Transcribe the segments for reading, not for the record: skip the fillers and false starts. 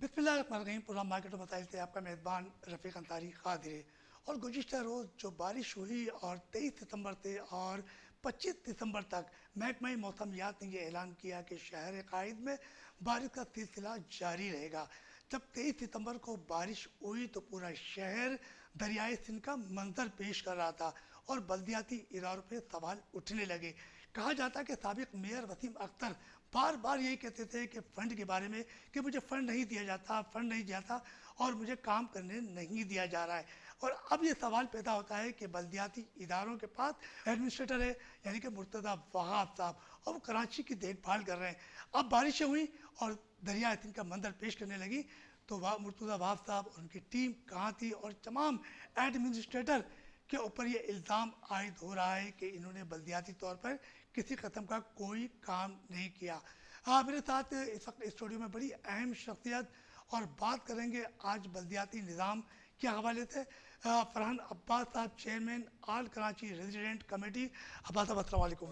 बिस्मिल्लाहिर्रहमानिर्रहीम। Programme market मसाइल से आपका मेज़बान रफ़ीक अंसारी हाजिर है। और गुज़िश्ता रोज़ जो बारिश हुई और 23 सितंबर से और 25 दिसंबर तक महकमा मौसमियात ने यह ऐलान किया कि शहर कायद में बारिश का सिलसिला जारी रहेगा। जब 23 सितंबर को बारिश हुई तो पूरा शहर दरियाए सिंध का मंजर पेश कर रहा था और बल्दियाती इदारों पर सवाल उठने लगे। कहा जाता है कि साबिक मेयर वसीम अख्तर बार बार यही कहते थे कि फ़ंड के बारे में कि मुझे फ़ंड नहीं दिया जाता, फ़ंड नहीं दिया था और मुझे काम करने नहीं दिया जा रहा है। और अब ये सवाल पैदा होता है कि बल्दियाती इदारों के पास एडमिनिस्ट्रेटर है, यानी कि मुर्तज़ा वहाब साहब, और वो कराची की देखभाल कर रहे हैं। अब बारिशें हुई और दरिया सिंध का मंजर पेश करने लगी तो वह मुर्तज़ा वहाब साहब और उनकी टीम कहाँ थी, और तमाम एडमिनिस्ट्रेटर के ऊपर ये इल्ज़ाम आयद हो रहा है कि इन्होंने बल्दियाती तौर पर किसी कस्म का कोई काम नहीं किया। मेरे साथ इस वक्त स्टूडियो में बड़ी अहम शख्सियत और बात करेंगे आज बल्दियाती निज़ाम के हवाले से। फरहान अब्बास साहब, chairman all Karachi resident committee. Abbas साहब अस्सलाम वालेकुम।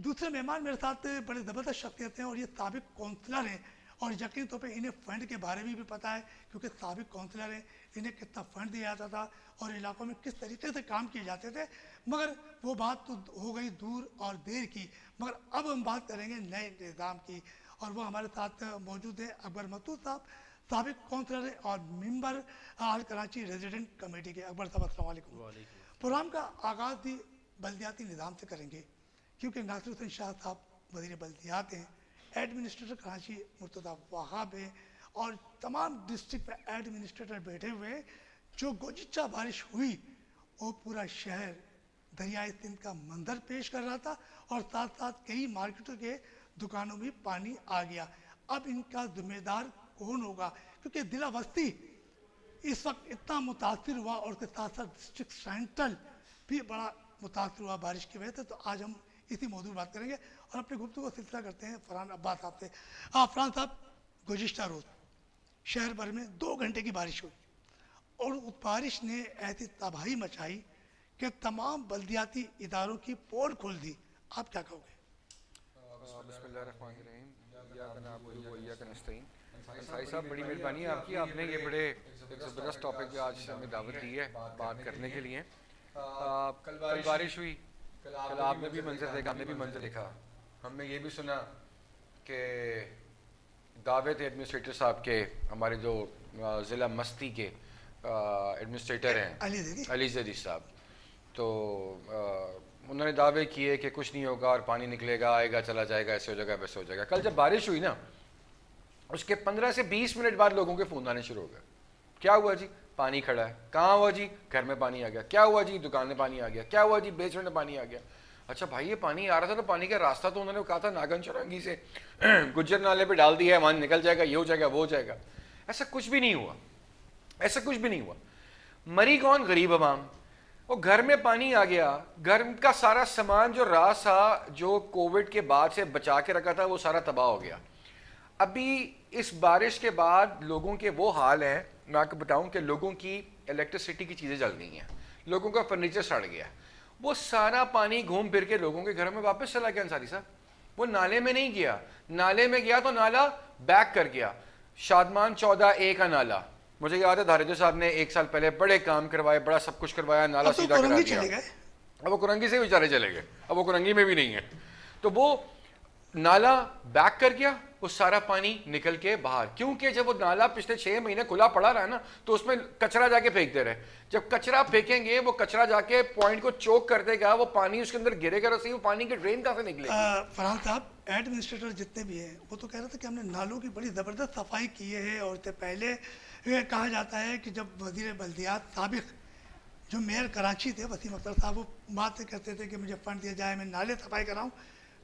दूसरे मेहमान मेरे साथ बड़े ज़बरदस्त शख्सियत हैं और ये साबिक काउंसलर हैं और यकीन तौर पे इन्हें फ़ंड के बारे में भी पता है क्योंकि साबिक काउंसलर हैं। इन्हें कितना फ़ंड दिया जाता था और इलाकों में किस तरीके से काम किए जाते थे। मगर वो बात तो हो गई दूर और देर की। मगर अब हम बात करेंगे नए निज़ाम की और वो हमारे साथ मौजूद है अकबर मसूद साहब, साबिक काउंसलर हैं और member all Karachi resident committee के। अकबर साहब अस्सलाम वालेकुम। प्रोग्राम का आगाज़ भी बल्दियाती निज़ाम से करेंगे क्योंकि नासिर हुसैन शाह साहब वज़ीर बल्दियात हैं, एडमिनिस्ट्रेटर कराची मुर्तज़ा वहाब है और तमाम डिस्ट्रिक्ट में एडमिनिस्ट्रेटर बैठे हुए हैं। जो गुज़िश्ता बारिश हुई वो पूरा शहर दरियाए सिंध का मंजर पेश कर रहा था और साथ साथ कई मार्केटों के दुकानों में पानी आ गया। अब इनका जिम्मेदार कौन होगा, क्योंकि दिला बस्ती इस वक्त इतना मुतासर हुआ और उसके साथ साथ डिस्ट्रिक्ट सेंट्रल भी बड़ा मुतासर हुआ बारिश की वजह से। तो आज हम इसी मौजूद बात करेंगे और अपने गुफ्तगू का सिलसिला करते हैं फरहान अब्बास साहब से। फरहान साहब, गुज़िश्ता रोज़ शहर भर में 2 घंटे की बारिश हुई और उस बारिश ने ऐसी तबाही मचाई कि तमाम बल्दियाती इदारों की पोल खोल दी। आप क्या कहोगे? बिस्मिल्लाहिर्रहमानिर्रहीम। इय्याका नअबुदु व इय्याका नस्तईन। अंसारी साहब, बड़ी मेहरबानी है आपकी, आपने ये बड़े एक ज़बरदस्त टॉपिक पे आज हमें दावत दी है बात करने के लिए। कल बारिश हुई, कल आपने भी मंजर देखा, हमने भी मंजर देखा। हमने ये भी सुना कि दावे थे एडमिनिस्ट्रेटर साहब के, हमारे जो ज़िला मस्ती के एडमिनिस्ट्रेटर हैं अली ज़ैदी साहब, तो उन्होंने दावे किए कि कुछ नहीं होगा और पानी निकलेगा, आएगा, चला जाएगा, ऐसे हो जाएगा, वैसे हो जाएगा। कल जब बारिश हुई ना, उसके 15 से 20 मिनट बाद लोगों के फ़ोन आने शुरू हो गए। क्या हुआ जी? पानी खड़ा है। कहाँ हुआ जी? घर में पानी आ गया। क्या हुआ जी? दुकान में पानी आ गया। क्या हुआ जी? बेसमेंट में पानी आ गया। अच्छा भाई, ये पानी आ रहा था तो पानी का रास्ता तो उन्होंने कहा था नागन चौरंगी से गुज्जर नाले पे डाल दिया है, वहाँ निकल जाएगा, ये हो जाएगा, वो हो जाएगा। ऐसा कुछ भी नहीं हुआ, ऐसा कुछ भी नहीं हुआ। मरी कौन? गरीब अवाम। वो घर में पानी आ गया, घर का सारा सामान जो रास था, जो कोविड के बाद से बचा के रखा था, वो सारा तबाह हो गया। अभी इस बारिश के बाद लोगों के वो हाल हैं, मैं आपको बताऊं कि लोगों की इलेक्ट्रिसिटी की चीज़ें जल गई हैं, लोगों का फर्नीचर सड़ गया। वो सारा पानी घूम फिर के लोगों के घरों में वापस चला गया। अंसारी साहब, वो नाले में नहीं गया, नाले में गया तो नाला बैक कर गया। शादमान 14A का नाला, मुझे याद है धारेजो साहब ने 1 साल पहले बड़े काम करवाए, बड़ा सब कुछ करवाया, नाला सीधा करा दिया। अब वो कुरंगी से बेचारे चले गए, अब वो कुरंगी में भी नहीं है। तो वो नाला बैक कर गया, वो सारा पानी निकल के बाहर। क्योंकि जब वो नाला पिछले 6 महीने खुला पड़ा रहा है ना, तो उसमें कचरा जाके फेंकते रहे। जब कचरा फेंकेंगे, वो कचरा जाके पॉइंट को चोक कर देगा, वो पानी उसके अंदर गिरेगा, तो सही वो पानी की ड्रेन कहाँ से निकलेगी? फरहान साहब, एडमिनिस्ट्रेटर जितने भी हैं वो तो कह रहे थे कि हमने नालों की बड़ी ज़बरदस्त सफाई की है। और इससे पहले कहा जाता है कि जब वज़ीर बल्दियात साबिक जो मेयर कराची थे वसीम अख्तर साहब, वो बात करते थे कि मुझे फ़ंड दिया जाए, मैं नाले सफाई कराऊँ,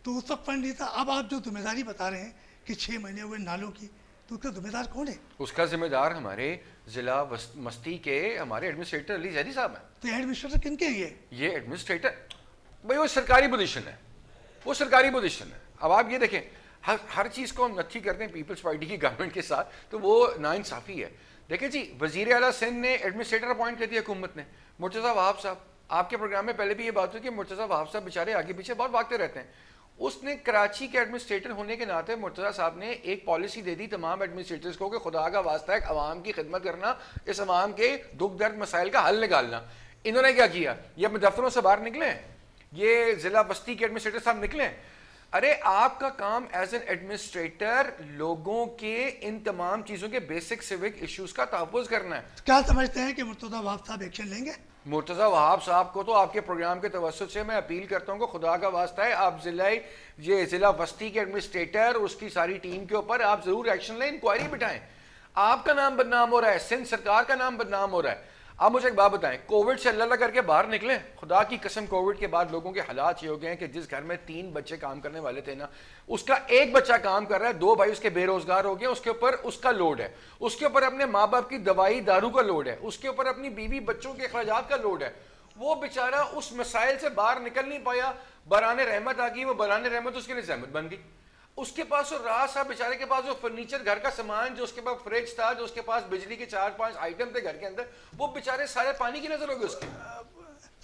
तो उस वक्त फंड नहीं था। अब आप जो जिम्मेदारी बता रहे हैं कि 6 महीने हुए नालों की, तो उसका जिम्मेदार कौन है? उसका जिम्मेदार हमारे जिला मस्ती के हमारे एडमिनिस्ट्रेटर अली ज़ैदी साहब हैं। तो एडमिनिस्ट्रेटर किन के ये एडमिनिस्ट्रेटर भाई वो सरकारी पोजीशन है, वो सरकारी पोजीशन है। अब आप ये देखें, हर चीज़ को हम नत्थी करते हैं पीपल्स पार्टी की गवर्नमेंट के साथ, तो वो नाइंसाफ़ी है। देखें जी, वज़ीर आला सिंध ने एडमिनिस्ट्रेटर अपॉइंट कर दिया हुकूमत ने, मुर्तज़ा वहाब साहब। आपके प्रोग्राम में पहले भी ये बात हुई कि मुर्तज़ा वहाब साहब बेचारे आगे पीछे बहुत भागते रहते हैं। उसने कराची के एडमिनिस्ट्रेटर होने के नाते मुर्तज़ा साहब ने एक पॉलिसी दे दी तमाम एडमिनिस्ट्रेटर्स को कि खुदा का वास्ता है अवाम की खिदमत करना, इस अवाम के दुख दर्द मसाइल का हल निकालना। इन्होंने क्या किया, ये अपने दफ्तरों से बाहर निकले, ये जिला बस्ती के एडमिनिस्ट्रेटर साहब निकले। अरे आपका काम एज एन एडमिनिस्ट्रेटर लोगों के इन तमाम चीज़ों के बेसिक सिविक इश्यूज का तहफ़्फ़ुज़ करना है। क्या समझते हैं कि मुर्तज़ा वहाब साहब एक्शन लेंगे? मुर्तज़ा वहाब साहब को तो आपके प्रोग्राम के तवज्जुह से मैं अपील करता हूँ कि खुदा का वास्ता है आप जिला बस्ती के एडमिनिस्ट्रेटर उसकी सारी टीम के ऊपर आप जरूर एक्शन लें, इंक्वायरी बिठाएं। आपका नाम बदनाम हो रहा है, सिंध सरकार का नाम बदनाम हो रहा है। आप मुझे एक बात बताएं, कोविड से अल्लाह करके बाहर निकले, खुदा की कसम कोविड के बाद लोगों के हालात ये हो गए हैं कि जिस घर में 3 बच्चे काम करने वाले थे ना, उसका एक बच्चा काम कर रहा है, 2 भाई उसके बेरोजगार हो गए, उसके ऊपर उसका लोड है, उसके ऊपर अपने माँ बाप की दवाई दारू का लोड है, उसके ऊपर अपनी बीवी बच्चों के अखराजात का लोड है। वो बेचारा उस मसाइल से बाहर निकल नहीं पाया, बराने रहमत आ गई, वो बराने रहमत उसके लिए जहमत बन गई। उसके पास वो राह साहब बेचारे के पास जो फर्नीचर घर का सामान, जो उसके पास फ्रिज था, जो उसके पास बिजली के 4-5 आइटम थे घर के अंदर, वो बेचारे सारे पानी की नजर हो गए उसके।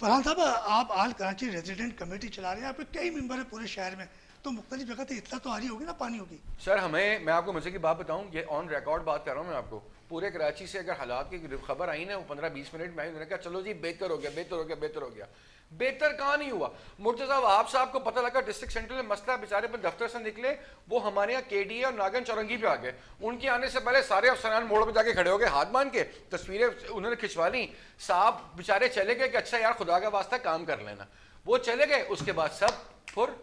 फरहान साहब, आप आल कराची रेजिडेंट कमेटी चला रहे हैं, आपके कई मेंबर हैं पूरे शहर में, तो मुख्तलिफ जगह से इतना तो आ रही होगी ना पानी होगी। सर मैं आपको मजे की बात बताऊं, ये ऑन रिकॉर्ड बात कर रहा हूं मैं आपको, पूरे कराची से अगर हालात की खबर आई ना, वो 15-20 मिनट में आई, उन्होंने कहा चलो जी बेहतर हो गया, बेहतर हो गया, बेहतर हो गया। बेहतर कहाँ नहीं हुआ। मुर्तज़ा वहाब साहब को पता लगा डिस्ट्रिक्ट सेंटर में मसला, बेचारे पर दफ्तर से निकले, वो हमारे यहाँ केडीए और नागन चौरंगी पे आ गए। उनके आने से पहले सारे अफसरान मोड़ पर जाके खड़े हो गए, हाथ बांध के तस्वीरें उन्होंने खिंचवा ली। साहब बेचारे चले गए कि अच्छा यार खुदा का वास्ता काम कर लेना, वो चले गए। उसके बाद सब फुर,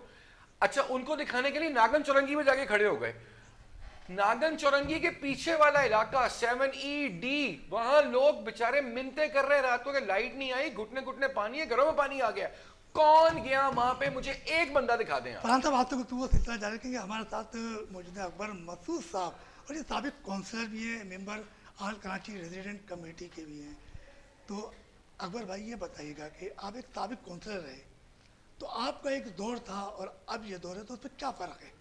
अच्छा उनको दिखाने के लिए नागन चौरंगी में जाके खड़े हो गए। नागन चौरंगी के पीछे वाला इलाका 7ED, वहां लोग बेचारे मिन्नतें कर रहे, रातों के लाइट नहीं आई, घुटने घुटने पानी है, घरों में पानी आ गया। कौन गया वहां पे, मुझे एक बंदा दिखा दें। फरहान साहब, आज तक वो सिलसिला जारी रखेंगे। हमारे साथ मौजूद है अकबर मसूद साहब, और ये साबिक काउंसलर भी हैं, मेंबर आल कराची रेजिडेंट कमेटी के भी हैं। तो अकबर भाई ये बताइएगा कि आप एक साबिक काउंसलर रहे, तो आपका एक दौर था और अब ये दौर है, तो उसमें क्या फ़र्क है?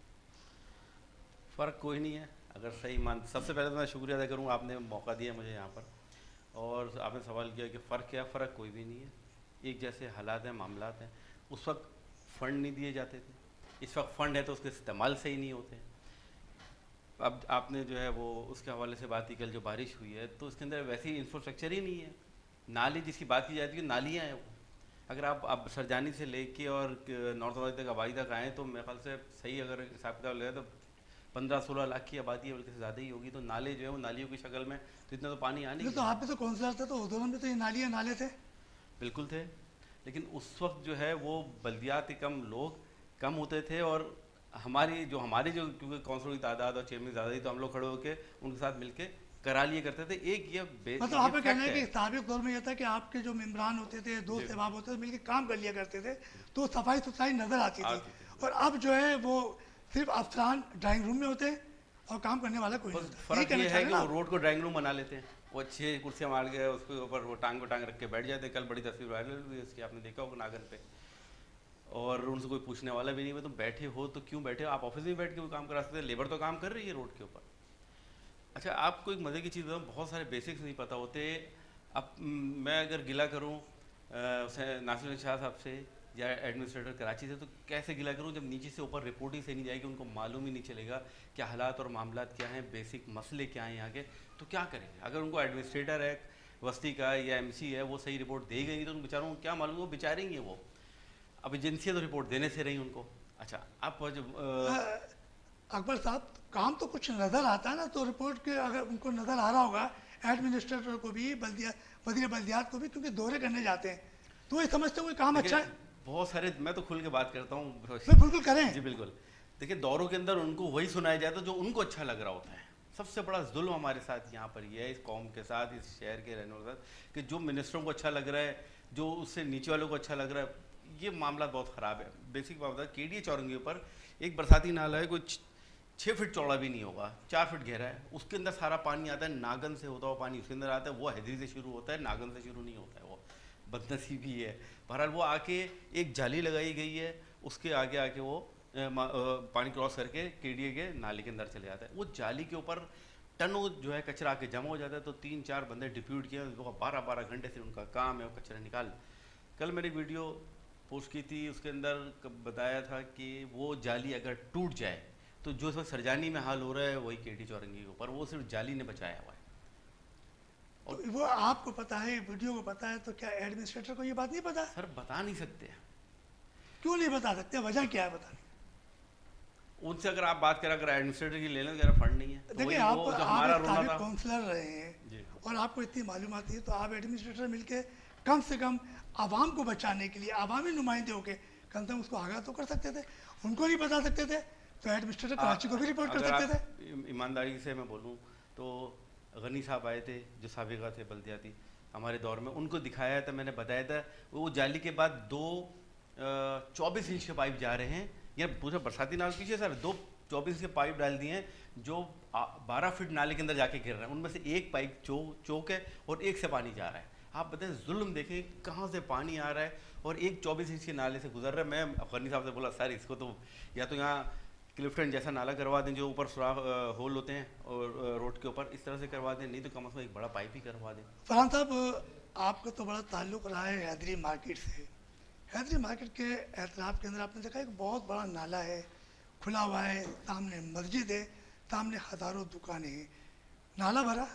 फ़र्क कोई नहीं है। अगर सही मान, सबसे पहले तो मैं शुक्रिया अदा करूँ, आपने मौका दिया मुझे यहाँ पर, और आपने सवाल किया कि फ़र्क क्या। फ़र्क कोई भी नहीं है, एक जैसे हालात हैं, मामलात हैं। उस वक्त फ़ंड नहीं दिए जाते थे, इस वक्त फ़ंड है तो उसके इस्तेमाल सही नहीं होते। अब आपने जो है वो उसके हवाले से बात की, कल जो बारिश हुई है तो उसके अंदर वैसे ही इंफ्रास्ट्रक्चर ही नहीं है। नाली जिसकी बात की जाती है, नालियाँ हैं वो। अगर आप सरजानी से लेके और नॉर्थ वाली तक आबादी तक आएँ तो मेरे ख्याल से सही अगर हिसाब किताब लगे तो 15-16 लाख की आबादी है, बल्कि से ज़्यादा ही होगी। तो नाले जो है वो नालियों की शक्ल में, तो इतना तो पानी आने तो आप भी तो काउंसलर थे, तो उस दौरान भी तो ये नाले थे। बिल्कुल थे, लेकिन उस वक्त जो है वो बल्दियात के कम होते थे, और हमारी जो क्योंकि काउंसलर की तादाद और चेयरमैन ज़्यादा थी, तो हम लोग खड़े होकर उनके साथ मिलके करा लिए करते थे। एक ये मतलब आप कहना है कि साबिक दौर में यह था कि आपके जो मेम्बरान होते थे, दोस्त अहबाब होते थे, मिलकर काम कर लिया करते थे, तो सफाई सुथराई नजर आती थी। और अब जो है वो सिर्फ अफसरान ड्राइंग रूम में होते हैं और काम करने वाला कोई नहीं। फ़र्क ये है कि वो रोड को ड्राइंग रूम बना लेते हैं, वो अच्छी कुर्सियाँ मार के उसके ऊपर वो टांग रख के बैठ जाते हैं। कल बड़ी तस्वीर वायरल हुई उसकी, आपने देखा होगा नागन पे, और उनसे कोई पूछने वाला भी नहीं है। तुम बैठे हो तो क्यों बैठे हो, आप ऑफिस में बैठ के वो काम करा सकते हैं, लेबर तो काम कर रही है रोड के ऊपर। अच्छा, आपको एक मज़े की चीज़ बताऊँ, बहुत सारे बेसिक्स नहीं पता होते। अब मैं अगर गिला करूँ नासिर शाह साहब से या एडमिनिस्ट्रेटर कराची से, तो कैसे गिला करूँ जब नीचे से ऊपर रिपोर्ट ही से नहीं जाएगी, उनको मालूम ही नहीं चलेगा कि हालात और मामलात क्या हैं, बेसिक मसले क्या हैं यहाँ के, तो क्या करेंगे। अगर उनको एडमिनिस्ट्रेटर है बस्ती का या MC है वो सही रिपोर्ट दे गई, तो उन बेचारों को क्या मालूम, वो बेचारेंगे। वो अब एजेंसियाँ तो रिपोर्ट देने से रही उनको। अच्छा, आप जब अकबर साहब, काम तो कुछ नज़र आता है ना, तो रिपोर्ट के अगर उनको नज़र आ रहा होगा, एडमिनिस्ट्रेटर को भी, वज़ीर बल्दियात को भी, क्योंकि दौरे करने जाते हैं, तो ये समझते हो काम अच्छा है। बहुत सारे, मैं तो खुल के बात करता हूँ, बिल्कुल करें जी बिल्कुल। देखिए, दौरों के अंदर उनको वही सुनाया जाता है जो उनको अच्छा लग रहा होता है। सबसे बड़ा जुल्म हमारे साथ यहाँ पर ये है, इस कौम के साथ, इस शहर के रहने वालों के साथ, कि जो मिनिस्टरों को अच्छा लग रहा है, जो उससे नीचे वालों को अच्छा लग रहा है, ये मामला बहुत ख़राब है। बेसिक बात है, केडीए चौरंगी पर एक बरसाती नाला है, कुछ 6 फीट चौड़ा भी नहीं होगा, 4 फीट गहरा है, उसके अंदर सारा पानी आता है, नागन से होता हुआ पानी उसके अंदर आता है। वो हैदरी से शुरू होता है, नागन से शुरू नहीं होता है, वो बदनसीबी है। बहरहाल वो आके एक जाली लगाई गई है, उसके आगे वो पानी क्रॉस करके केडीए के नाले के अंदर चले जाता है। वो जाली के ऊपर टनों जो है कचरा आके जमा हो जाता है, तो 3-4 बंदे डिप्यूट किए, 12-12 घंटे से उनका काम है वो कचरा निकाल। कल मेरी वीडियो पोस्ट की थी, उसके अंदर बताया था कि वो जाली अगर टूट जाए तो जो इस वक्त सरजानी में हाल हो रहा है वही केटी चौरंगी के ऊपर, वो सिर्फ जाली ने बचाया हुआ है। तो वो आपको पता है, वीडियो को पता है, तो क्या एडमिनिस्ट्रेटर को ये बात नहीं पता है? सर बता नहीं सकते, क्यों नहीं बता सकते? वजह क्या है बताने? उनसे अगर आप बात करें, अगर एडमिनिस्ट्रेटर की ले लें तो फंड नहीं है, तो देखिए, वही आप वो जो हमारा रोना था। काउंसलर रहे हैं जी। और आपको इतनी मालूमात है, तो आप एडमिनिस्ट्रेटर मिलके कम से कम आवाम को बचाने के लिए आवामी नुमाइंदे होके कम से कम उसको आगाह तो कर सकते थे। उनको नहीं बता सकते थे तो एडमिनिस्ट्रेटर कराची को भी रिपोर्ट कर सकते थे। ईमानदारी से मैं बोलूँ तो गनी साहब आए थे जो साबिका थे बल्दियाती हमारे दौर में, उनको दिखाया था, मैंने बताया था वो जाली के बाद 24 इंच के पाइप जा रहे हैं, या पूरा बरसाती नाल पीछे सर 24 इंच के पाइप डाल दिए हैं जो 12 फीट नाले के अंदर जाके गिर रहे हैं, उनमें से एक पाइप चौक है और एक से पानी जा रहा है। आप बताएं जुल्म देखें कहाँ से पानी आ रहा है और एक 24 इंच के नाले से गुजर रहा है। मैं अफगानी साहब से बोला सर इसको तो या तो यहाँ क्लिफ्टन जैसा नाला करवा दें जो ऊपर सुराख होल होते हैं और रोड के ऊपर इस तरह से करवा दें, नहीं तो कम से कम एक बड़ा पाइप ही करवा दें। फरहान साहब, आपका तो बड़ा ताल्लुक़ रहा है हैदरी मार्केट से। हैदरी मार्केट के एतराफ़ के अंदर आपने देखा एक बहुत बड़ा नाला है, खुला हुआ है, सामने मस्जिद है, सामने हज़ारों दुकानें हैं। नाला भरा,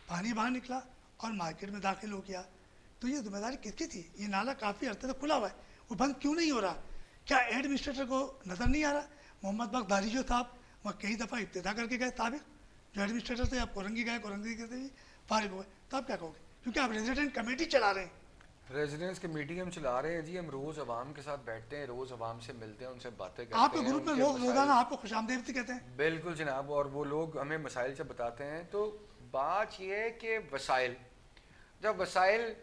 पानी बाहर निकला और मार्केट में दाखिल हो गया, तो ये जिम्मेदारी किसकी थी? ये नाला काफ़ी अर्से तक खुला हुआ है, वो बंद क्यों नहीं हो रहा? क्या एडमिनिस्ट्रेटर को नज़र नहीं आ रहा? मोहम्मद बख्श दारिजो साहब वहाँ कई दफ़ा इब्तिदा करके गए, साबिक जो एडमिनिस्ट्रेटर थे, आप कोरंगी गए, कोरंगी के से भी फारिग हुए, तो आप क्या कहोगे? क्योंकि आप रेजिडेंट कमेटी चला रहे हैं। रेजिडेंस कमेटी हम चला रहे हैं जी, हम रोज़ आवाम के साथ बैठते हैं, रोज़ आवाम से मिलते हैं, उनसे बातें करते हैं। आपके ग्रुप में लोग रोज़ाना आपको खुशामदीद कहते हैं। बिल्कुल जनाब, और वो लोग हमें मसाइल जब बताते हैं तो बात यह है कि वसाइल, जब वसाइल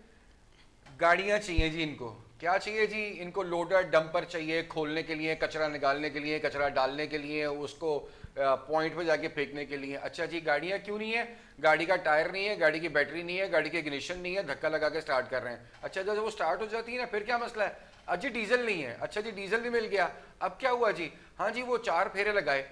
गाड़ियाँ चाहिए जी, इनको क्या चाहिए जी? इनको लोडर डंपर चाहिए खोलने के लिए, कचरा निकालने के लिए, कचरा डालने के लिए, उसको पॉइंट पे जाके फेंकने के लिए। अच्छा जी, गाड़ियाँ क्यों नहीं है? गाड़ी का टायर नहीं है, गाड़ी की बैटरी नहीं है, गाड़ी की इग्निशन नहीं है, धक्का लगा के स्टार्ट कर रहे हैं। अच्छा जब वो स्टार्ट हो जाती है ना, फिर क्या मसला है? अच्छा डीजल नहीं है, अच्छा जी डीजल नहीं मिल गया, अब क्या हुआ जी? हाँ जी, वो 4 फेरे लगाए,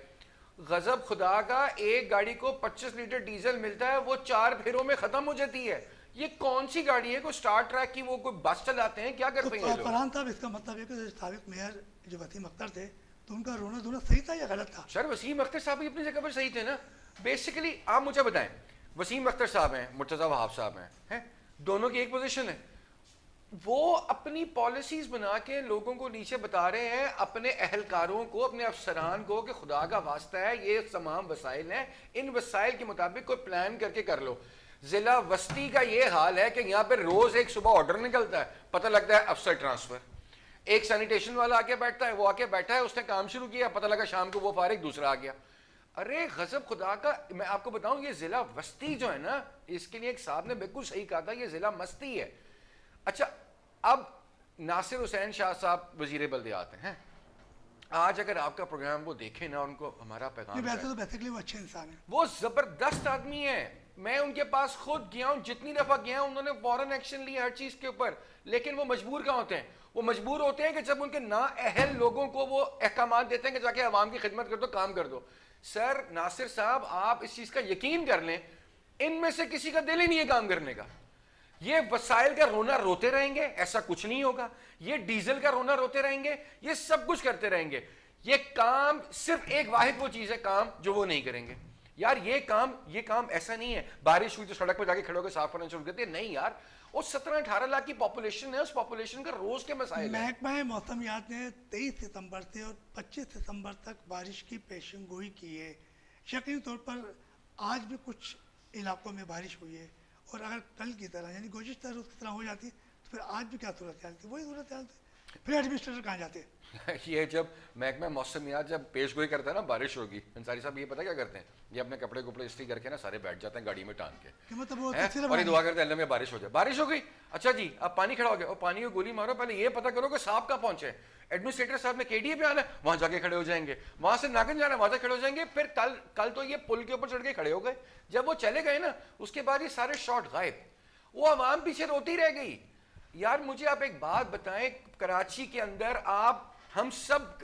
गजब खुदा का, एक गाड़ी को 25 लीटर डीजल मिलता है, वो 4 फेरों में खत्म हो जाती है। ये कौन सी गाड़ी है? कोई स्टार ट्रैक की वो कोई बस चलाते हैं, क्या करते हैं? तो फरहान साहब, इसका मतलब है कि साबिक मेयर जो वसीम अख्तर थे, तो उनका रोना धोना सही था या गलत था? सर वसीम अख्तर साहब भी अपनी जगह पर सही थे ना। बेसिकली आप मुझे बताएं, वसीम अख्तर साहब हैं, मुर्तज़ा वहाब साहब हैं, दोनों की एक पोजीशन है। वो अपनी पॉलिसीज बना के लोगों को नीचे बता रहे हैं, अपने अहलकारों को, अपने अफसरान को, कि खुदा का वास्ता है ये तमाम वसाइल हैं, इन वसाइल के मुताबिक कोई प्लान करके कर लो। जिला वस्ती का ये हाल है कि यहाँ पे रोज एक सुबह ऑर्डर निकलता है, पता लगता है अफसर ट्रांसफर, एक सैनिटेशन वाला आके बैठता है, वो आके बैठा है, उसने काम शुरू किया, पता लगा शाम को वो फारिग, दूसरा आ गया। अरे गजब खुदा का, मैं आपको बताऊं ये जिला वस्ती जो है ना, इसके लिए एक साहब ने बिल्कुल सही कहा था, ये जिला मस्ती है। अच्छा, अब नासिर हुसैन शाह साहब वजीर बल्दियात हैं, आज अगर आपका प्रोग्राम वो देखें ना, उनको हमारा पैगाम, वैसे तो बेसिकली वो अच्छे इंसान है, वो जबरदस्त आदमी है। मैं उनके पास खुद गया हूं, जितनी दफा गया हूं उन्होंने फौरन एक्शन लिया हर चीज के ऊपर, लेकिन वो मजबूर कहाँ होते हैं? वो मजबूर होते हैं कि जब उनके ना अहल लोगों को वो अहकाम देते हैं कि जाके अवाम की खिदमत कर दो, काम कर दो। सर नासिर साहब, आप इस चीज का यकीन कर लें, इनमें से किसी का दिल ही नहीं है काम करने का। ये वसाइल का रोना रोते रहेंगे, ऐसा कुछ नहीं होगा। ये डीजल का रोना रोते रहेंगे, ये सब कुछ करते रहेंगे। ये काम सिर्फ एक वाहिद वो चीज है काम जो वो नहीं करेंगे। यार ये काम ऐसा नहीं है, बारिश हुई तो सड़क पर जाके खड़े होकर साफ करना शुरू करते, नहीं यार, वो 17-18 लाख की पॉपुलेशन है, उस पॉपुलेशन का रोज के मसाइल है। महकमा मौसमियात ने 23 सितंबर से और 25 सितंबर तक बारिश की पेशन गोई की है। यकीनी तौर पर आज भी कुछ इलाकों में बारिश हुई है, और अगर कल की तरह यानी गुज़िश्ता रोज़ की तरह हो जाती तो फिर आज भी क्या सूरत हाल थी? वही सूरत हाल थी। फिर एडमिनिस्ट्रेटर कहाँ जाते? ये जब महकमा मौसमियात जब पेश गोई करता है ना, बारिश होगी, अंसारी साहब ये पता क्या करते हैं? ये अपने कपड़े कुपड़े इस्त्री करके ना सारे बैठ जाते हैं गाड़ी में टांग के, मतलब वो और ये दुआ करते हैं अल्लाह में बारिश हो जाए। बारिश हो गई, अच्छा जी अब पानी खड़ा हो गया, और पानी को गोली मारो, पहले ये पता करो कि साहब कहाँ पहुंचे। एडमिनिस्ट्रेटर साहब ने केडीए पे आना है, वहां जाके खड़े हो जाएंगे, वहां से नागन जाना है, वहां से खड़े हो जाएंगे। फिर कल तो ये पुल के ऊपर चढ़ के खड़े हो गए, जब वो चले गए ना उसके बाद ये सारे शॉट गायब, वो आवाम पीछे रोती रह गई। यार मुझे आप एक बात बताएं, कराची के अंदर हम सब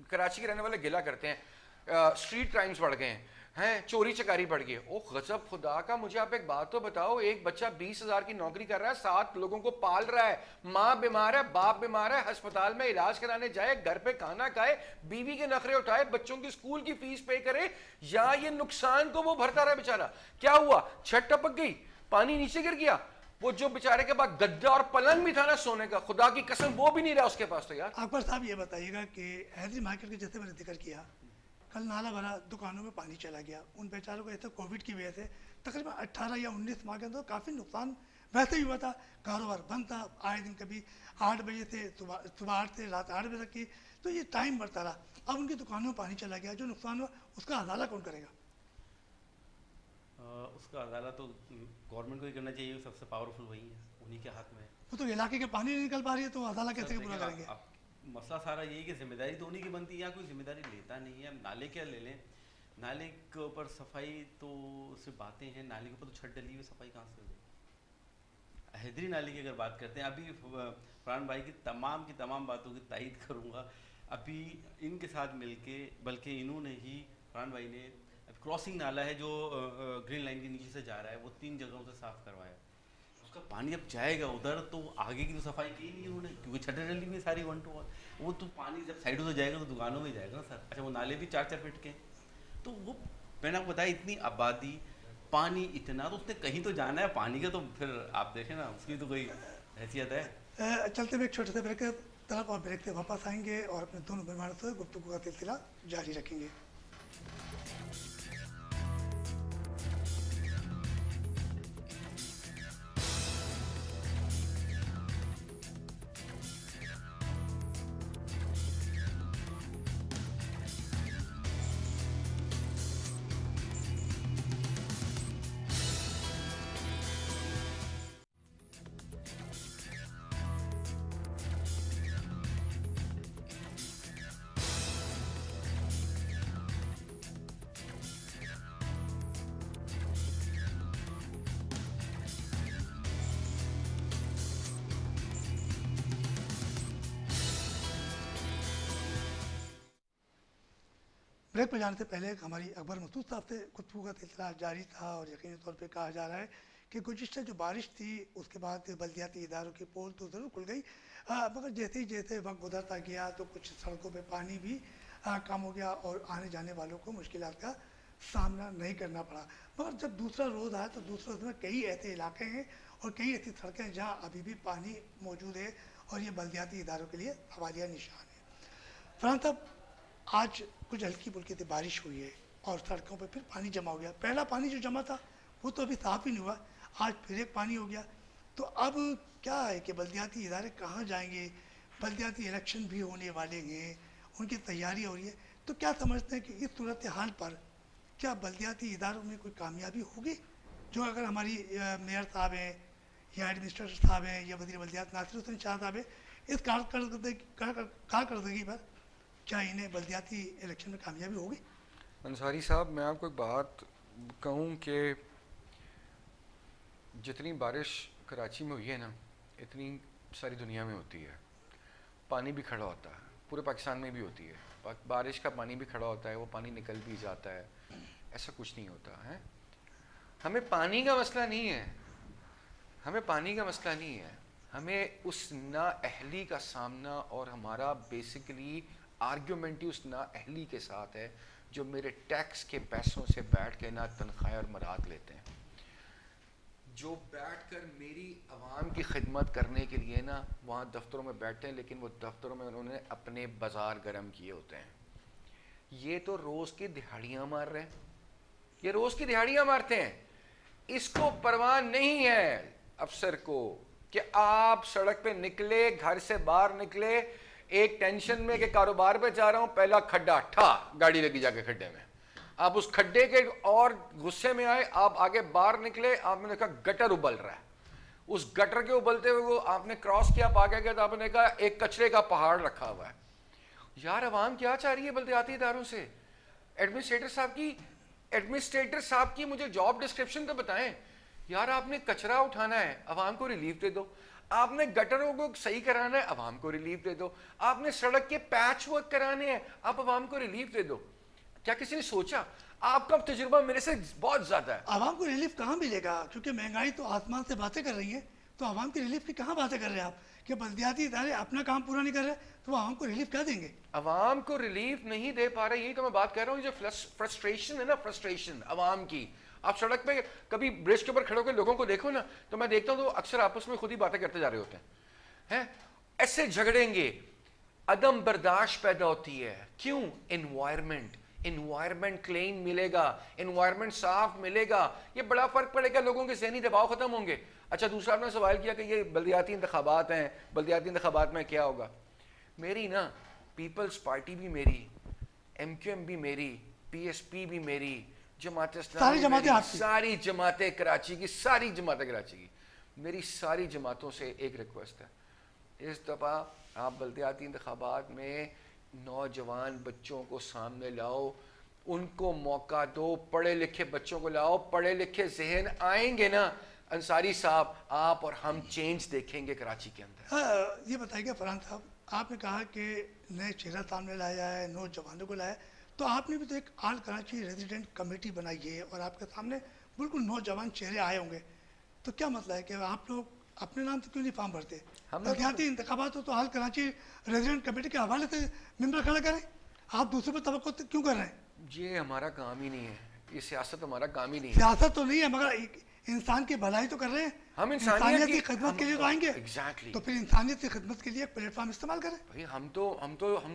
कराची के रहने वाले गिला करते हैं, स्ट्रीट क्राइम्स बढ़ गए हैं, हैं, चोरी चकारी बढ़ गई। ओ गजब, खुदा का मुझे आप एक बात तो बताओ, एक बच्चा 20,000 की नौकरी कर रहा है, 7 लोगों को पाल रहा है, माँ बीमार है, बाप बीमार है, अस्पताल में इलाज कराने जाए, घर पे खाना खाए, बीवी के नखरे उठाए, बच्चों की स्कूल की फीस पे करे, या ये नुकसान को वो भरता रहा बेचारा। क्या हुआ, छत टपक गई, पानी नीचे गिर गया, वो जो बेचारे के पास गद्दा और पलंग भी था ना सोने का, खुदा की कसम वो भी नहीं रहा उसके पास। तो यार अकबर साहब ये बताइएगा कि हैदरी मार्केट के जैसे मैंने जिक्र किया, कल नाला भरा, दुकानों में पानी चला गया, उन बेचारों को ऐसे कोविड की वजह से तकरीबन 18 या 19 माह के अंदर काफ़ी नुकसान वैसे ही हुआ था। कारोबार बंद था, आए दिन कभी 8 बजे से सुबह 8 से रात 8 बजे तक की, तो ये टाइम बढ़ता रहा। अब उनकी दुकानों में पानी चला गया, जो नुकसान हुआ उसका हवाला कौन करेगा? उसका अदाला तो गवर्नमेंट को ही करना चाहिए, सबसे पावरफुल वही है, उन्हीं के हाथ में है। वो तो इलाके के पानी नहीं निकल पा रही है, तो हवाला कैसे पूरा करेंगे? मसला सारा यही कि जिम्मेदारी तो उन्हीं की बनती है, यहाँ कोई जिम्मेदारी लेता नहीं है। नाले क्या ले लें, नाले के ऊपर सफाई तो सिर्फ बातें हैं, नाले के ऊपर तो छत डली हुई, सफाई कहाँ से होगी। हैदरी नाले की अगर बात करते हैं, अभी फरहान भाई की तमाम बातों की तायीद करूँगा। अभी इनके साथ मिलके, बल्कि इन्होंने ही, फरहान भाई ने क्रॉसिंग नाला है जो ग्रीन लाइन के नीचे से जा रहा है, वो 3 जगहों से साफ़ करवाया। उसका पानी अब जाएगा उधर, तो आगे की तो सफाई की नहीं उन्होंने, क्योंकि छतें डली हुई सारी 1 to 1, वो तो पानी जब साइडों से जाएगा तो दुकानों में जाएगा ना सर। अच्छा, वो नाले भी 4-4 फीट के, तो वो मैंने आपको बताया, इतनी आबादी, पानी इतना, तो उसने कहीं तो जाना है पानी का, तो फिर आप देखें ना, उसकी तो कोई हैसियत है। चलते हुए एक छोटे से ब्रेक की तरफ, और ब्रेक से वापस आएंगे और अपने दोनों मेहमानों से गुफ्तगू का सिलसिला जारी रखेंगे। ब्रेक पर जाने से पहले हमारी अकबर मसूद साहब से गुफ्तगू का सिलसिला जारी था, और यकीनी तौर पे कहा जा रहा है कि गुज़िश्ता जो बारिश थी उसके बाद बल्दियाती इदारों की पोल तो ज़रूर खुल गई, मगर जैसे वक्त गुजरता गया तो कुछ सड़कों पे पानी भी कम हो गया और आने जाने वालों को मुश्किलात का सामना नहीं करना पड़ा। मगर जब दूसरा रोज़ आया तो दूसरे रोज़ में कई ऐसे इलाके हैं और कई ऐसी सड़कें हैं जहाँ अभी भी पानी मौजूद है, और ये बल्दियाती इदारों के लिए सवालिया निशान है। फरहान साहब, आज कुछ हल्की फुल्की सी बारिश हुई है और सड़कों पे फिर पानी जमा हो गया। पहला पानी जो जमा था वो तो अभी साफ ही नहीं हुआ, आज फिर एक पानी हो गया। तो अब क्या है कि बल्दियाती इदारे कहाँ जाएंगे? बल्दियाती इलेक्शन भी होने वाले हैं, उनकी तैयारी हो रही है, तो क्या समझते हैं कि इस सूरत हाल पर क्या बल्दियाती इदारों में कोई कामयाबी होगी? जो अगर हमारी मेयर साहब हैं या एडमिनिस्ट्रेटर साहब हैं या वज़ीर बल्दियात नासिर हुसैन शाह साहब हैं, इस कारकर्दगी पर क्या इन्हें बल्दियाती इलेक्शन में कामयाबी होगी? अंसारी साहब, मैं आपको एक बात कहूँ कि जितनी बारिश कराची में हुई है ना, इतनी सारी दुनिया में होती है। पानी भी खड़ा होता है, पूरे पाकिस्तान में भी होती है, बारिश का पानी भी खड़ा होता है, वो पानी निकल भी जाता है, ऐसा कुछ नहीं होता है। हमें पानी का मसला नहीं है, हमें पानी का मसला नहीं है, हमें उस नाअहली का सामना, और हमारा बेसिकली आर्ग्यूमेंट ही उस नाअहली के साथ है जो मेरे टैक्स के पैसों से बैठ के ना तनख्वाह और मराद लेते हैं, जो बैठकर मेरी आवाम की खिदमत करने के लिए ना वहाँ दफ्तरों में बैठते हैं, लेकिन वो दफ्तरों में उन्होंने अपने बाजार गर्म किए होते हैं। ये तो रोज़ की दिहाड़ियाँ मार रहे हैं, ये रोज़ की दिहाड़ियाँ मारते हैं। इसको परवाह नहीं है अफसर को कि आप सड़क पे निकले, घर से बाहर निकले, एक टेंशन में कि कारोबार पे जा रहा हूं, पहला खड्डा ठा, गाड़ी लगी जाके खड्डे में, आप उस खड्डे के और गुस्से में आए, आप आगे बाहर निकले, आपने देखा गटर उबल रहा है, उस गटर के उबलते हुए वो आपने क्रॉस किया, आप आगे गए तो आपने देखा एक कचरे का पहाड़ रखा हुआ है। यार अवाम क्या चाह रही है बल्दियाती इदारों से? एडमिनिस्ट्रेटर साहब की मुझे जॉब डिस्क्रिप्शन तो बताएं। यार आपने कचरा उठाना है, अवाम को रिलीफ दे दो, आपने गटरों को सही कराना है, अवाम को रिलीफ दे दो, आपने सड़क के पैच वर्क कराने हैं, आप अवाम को रिलीफ दे दो। क्या किसी ने सोचा आपका तजुर्बा मेरे से बहुत ज्यादा है। आवाम को रिलीफ कहाँ मिलेगा, क्योंकि महंगाई तो आसमान से बातें कर रही है, तो आवाम की रिलीफ की कहाँ बातें कर रहे हैं आप कि बल्दियाती इदारे अपना काम पूरा नहीं कर रहे, तो वो आवाम को रिलीफ क्या देंगे? अवाम को रिलीफ नहीं दे पा रहे, यही तो मैं बात कर रहा हूँ। जो फ्रस्ट्रेशन है ना, फ्रस्ट्रेशन अवाम की, आप सड़क पे कभी ब्रिज के ऊपर खड़े होकर लोगों को देखो ना, तो मैं देखता हूँ तो अक्सर आपस में खुद ही बातें करते जा रहे होते हैं, ऐसे झगड़ेंगे, अदम बर्दाश्त पैदा होती है। क्यों? इन्वायरमेंट क्लीन मिलेगा, इन्वायरमेंट साफ मिलेगा, ये बड़ा फर्क पड़ेगा, लोगों के ज़हनी दबाव खत्म होंगे। अच्छा, दूसरा आपने सवाल किया कि ये बल्दियाती इंतखाबात हैं, बल्दियाती इंतखाबात में क्या होगा। मेरी ना पीपल्स पार्टी भी मेरी, MQM भी मेरी, PSP भी मेरी, जमात सारी जमातें आपकी, सारी जमातें कराची की, सारी जमातें कराची की, मेरी सारी जमातों से एक रिक्वेस्ट है, इस दफ़ा आप बल्दियाती इंतखाबात में नौजवान बच्चों को सामने लाओ, उनको मौका दो, पढ़े लिखे बच्चों को लाओ, पढ़े लिखे जहन आएंगे ना अंसारी साहब, आप और हम चेंज देखेंगे कराची के अंदर। ये बताइएगा फरहान साहब, आपने कहा कि नए चेहरा सामने लाया है, नौजवानों को लाया, तो आपने भी तो एक आल कराची रेजिडेंट कमेटी बनाई है और आपके सामने बिल्कुल नौजवान चेहरे आए होंगे, तो क्या मतलब है कि आप लोग अपने नाम से क्यों नहीं फॉर्म भरते? बल्दियाती इंतखाबात हो तो हाल कराची रेजिडेंट कमेटी के हवाले से मेंबर खड़ा करें, आप दूसरे पर तवक्को क्यों कर रहे हैं? ये हमारा काम ही नहीं है, ये सियासत हमारा काम ही नहीं है। सियासत तो नहीं है, मगर इंसान की भलाई तो कर रहे हैं, हम इंसानियत की खिदमत के लिए तो आएंगे। एग्जैक्टली। तो फिर इंसानियत की खिदमत के लिए एक प्लेटफॉर्म इस्तेमाल करें। भाई हम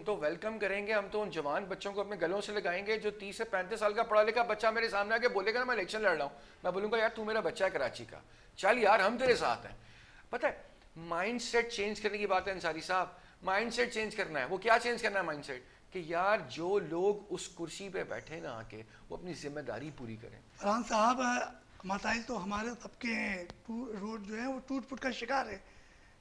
तो वेलकम करेंगे, हम तो उन जवान बच्चों को अपने गलों से लगाएंगे। जो 30 से 35 साल का पढ़ा लिखा बच्चा मेरे सामने आके बोलेगा ना मैं इलेक्शन लड़ रहा हूँ, मैं बोलूँगा यार तू मेरा बच्चा है कराची का, चल यार हम तेरे साथ हैं। पता है, माइंड सेट चेंज करने की बात है अंसारी साहब, माइंड सेट चेंज करना है। वो क्या चेंज करना है माइंड सेट? कि यार जो लोग उस कुर्सी पे बैठे ना आके, वो अपनी जिम्मेदारी पूरी करें। फरहान साहब, मसाइल तो हमारे सबके हैं, रोड जो है वो टूट फूट का शिकार है।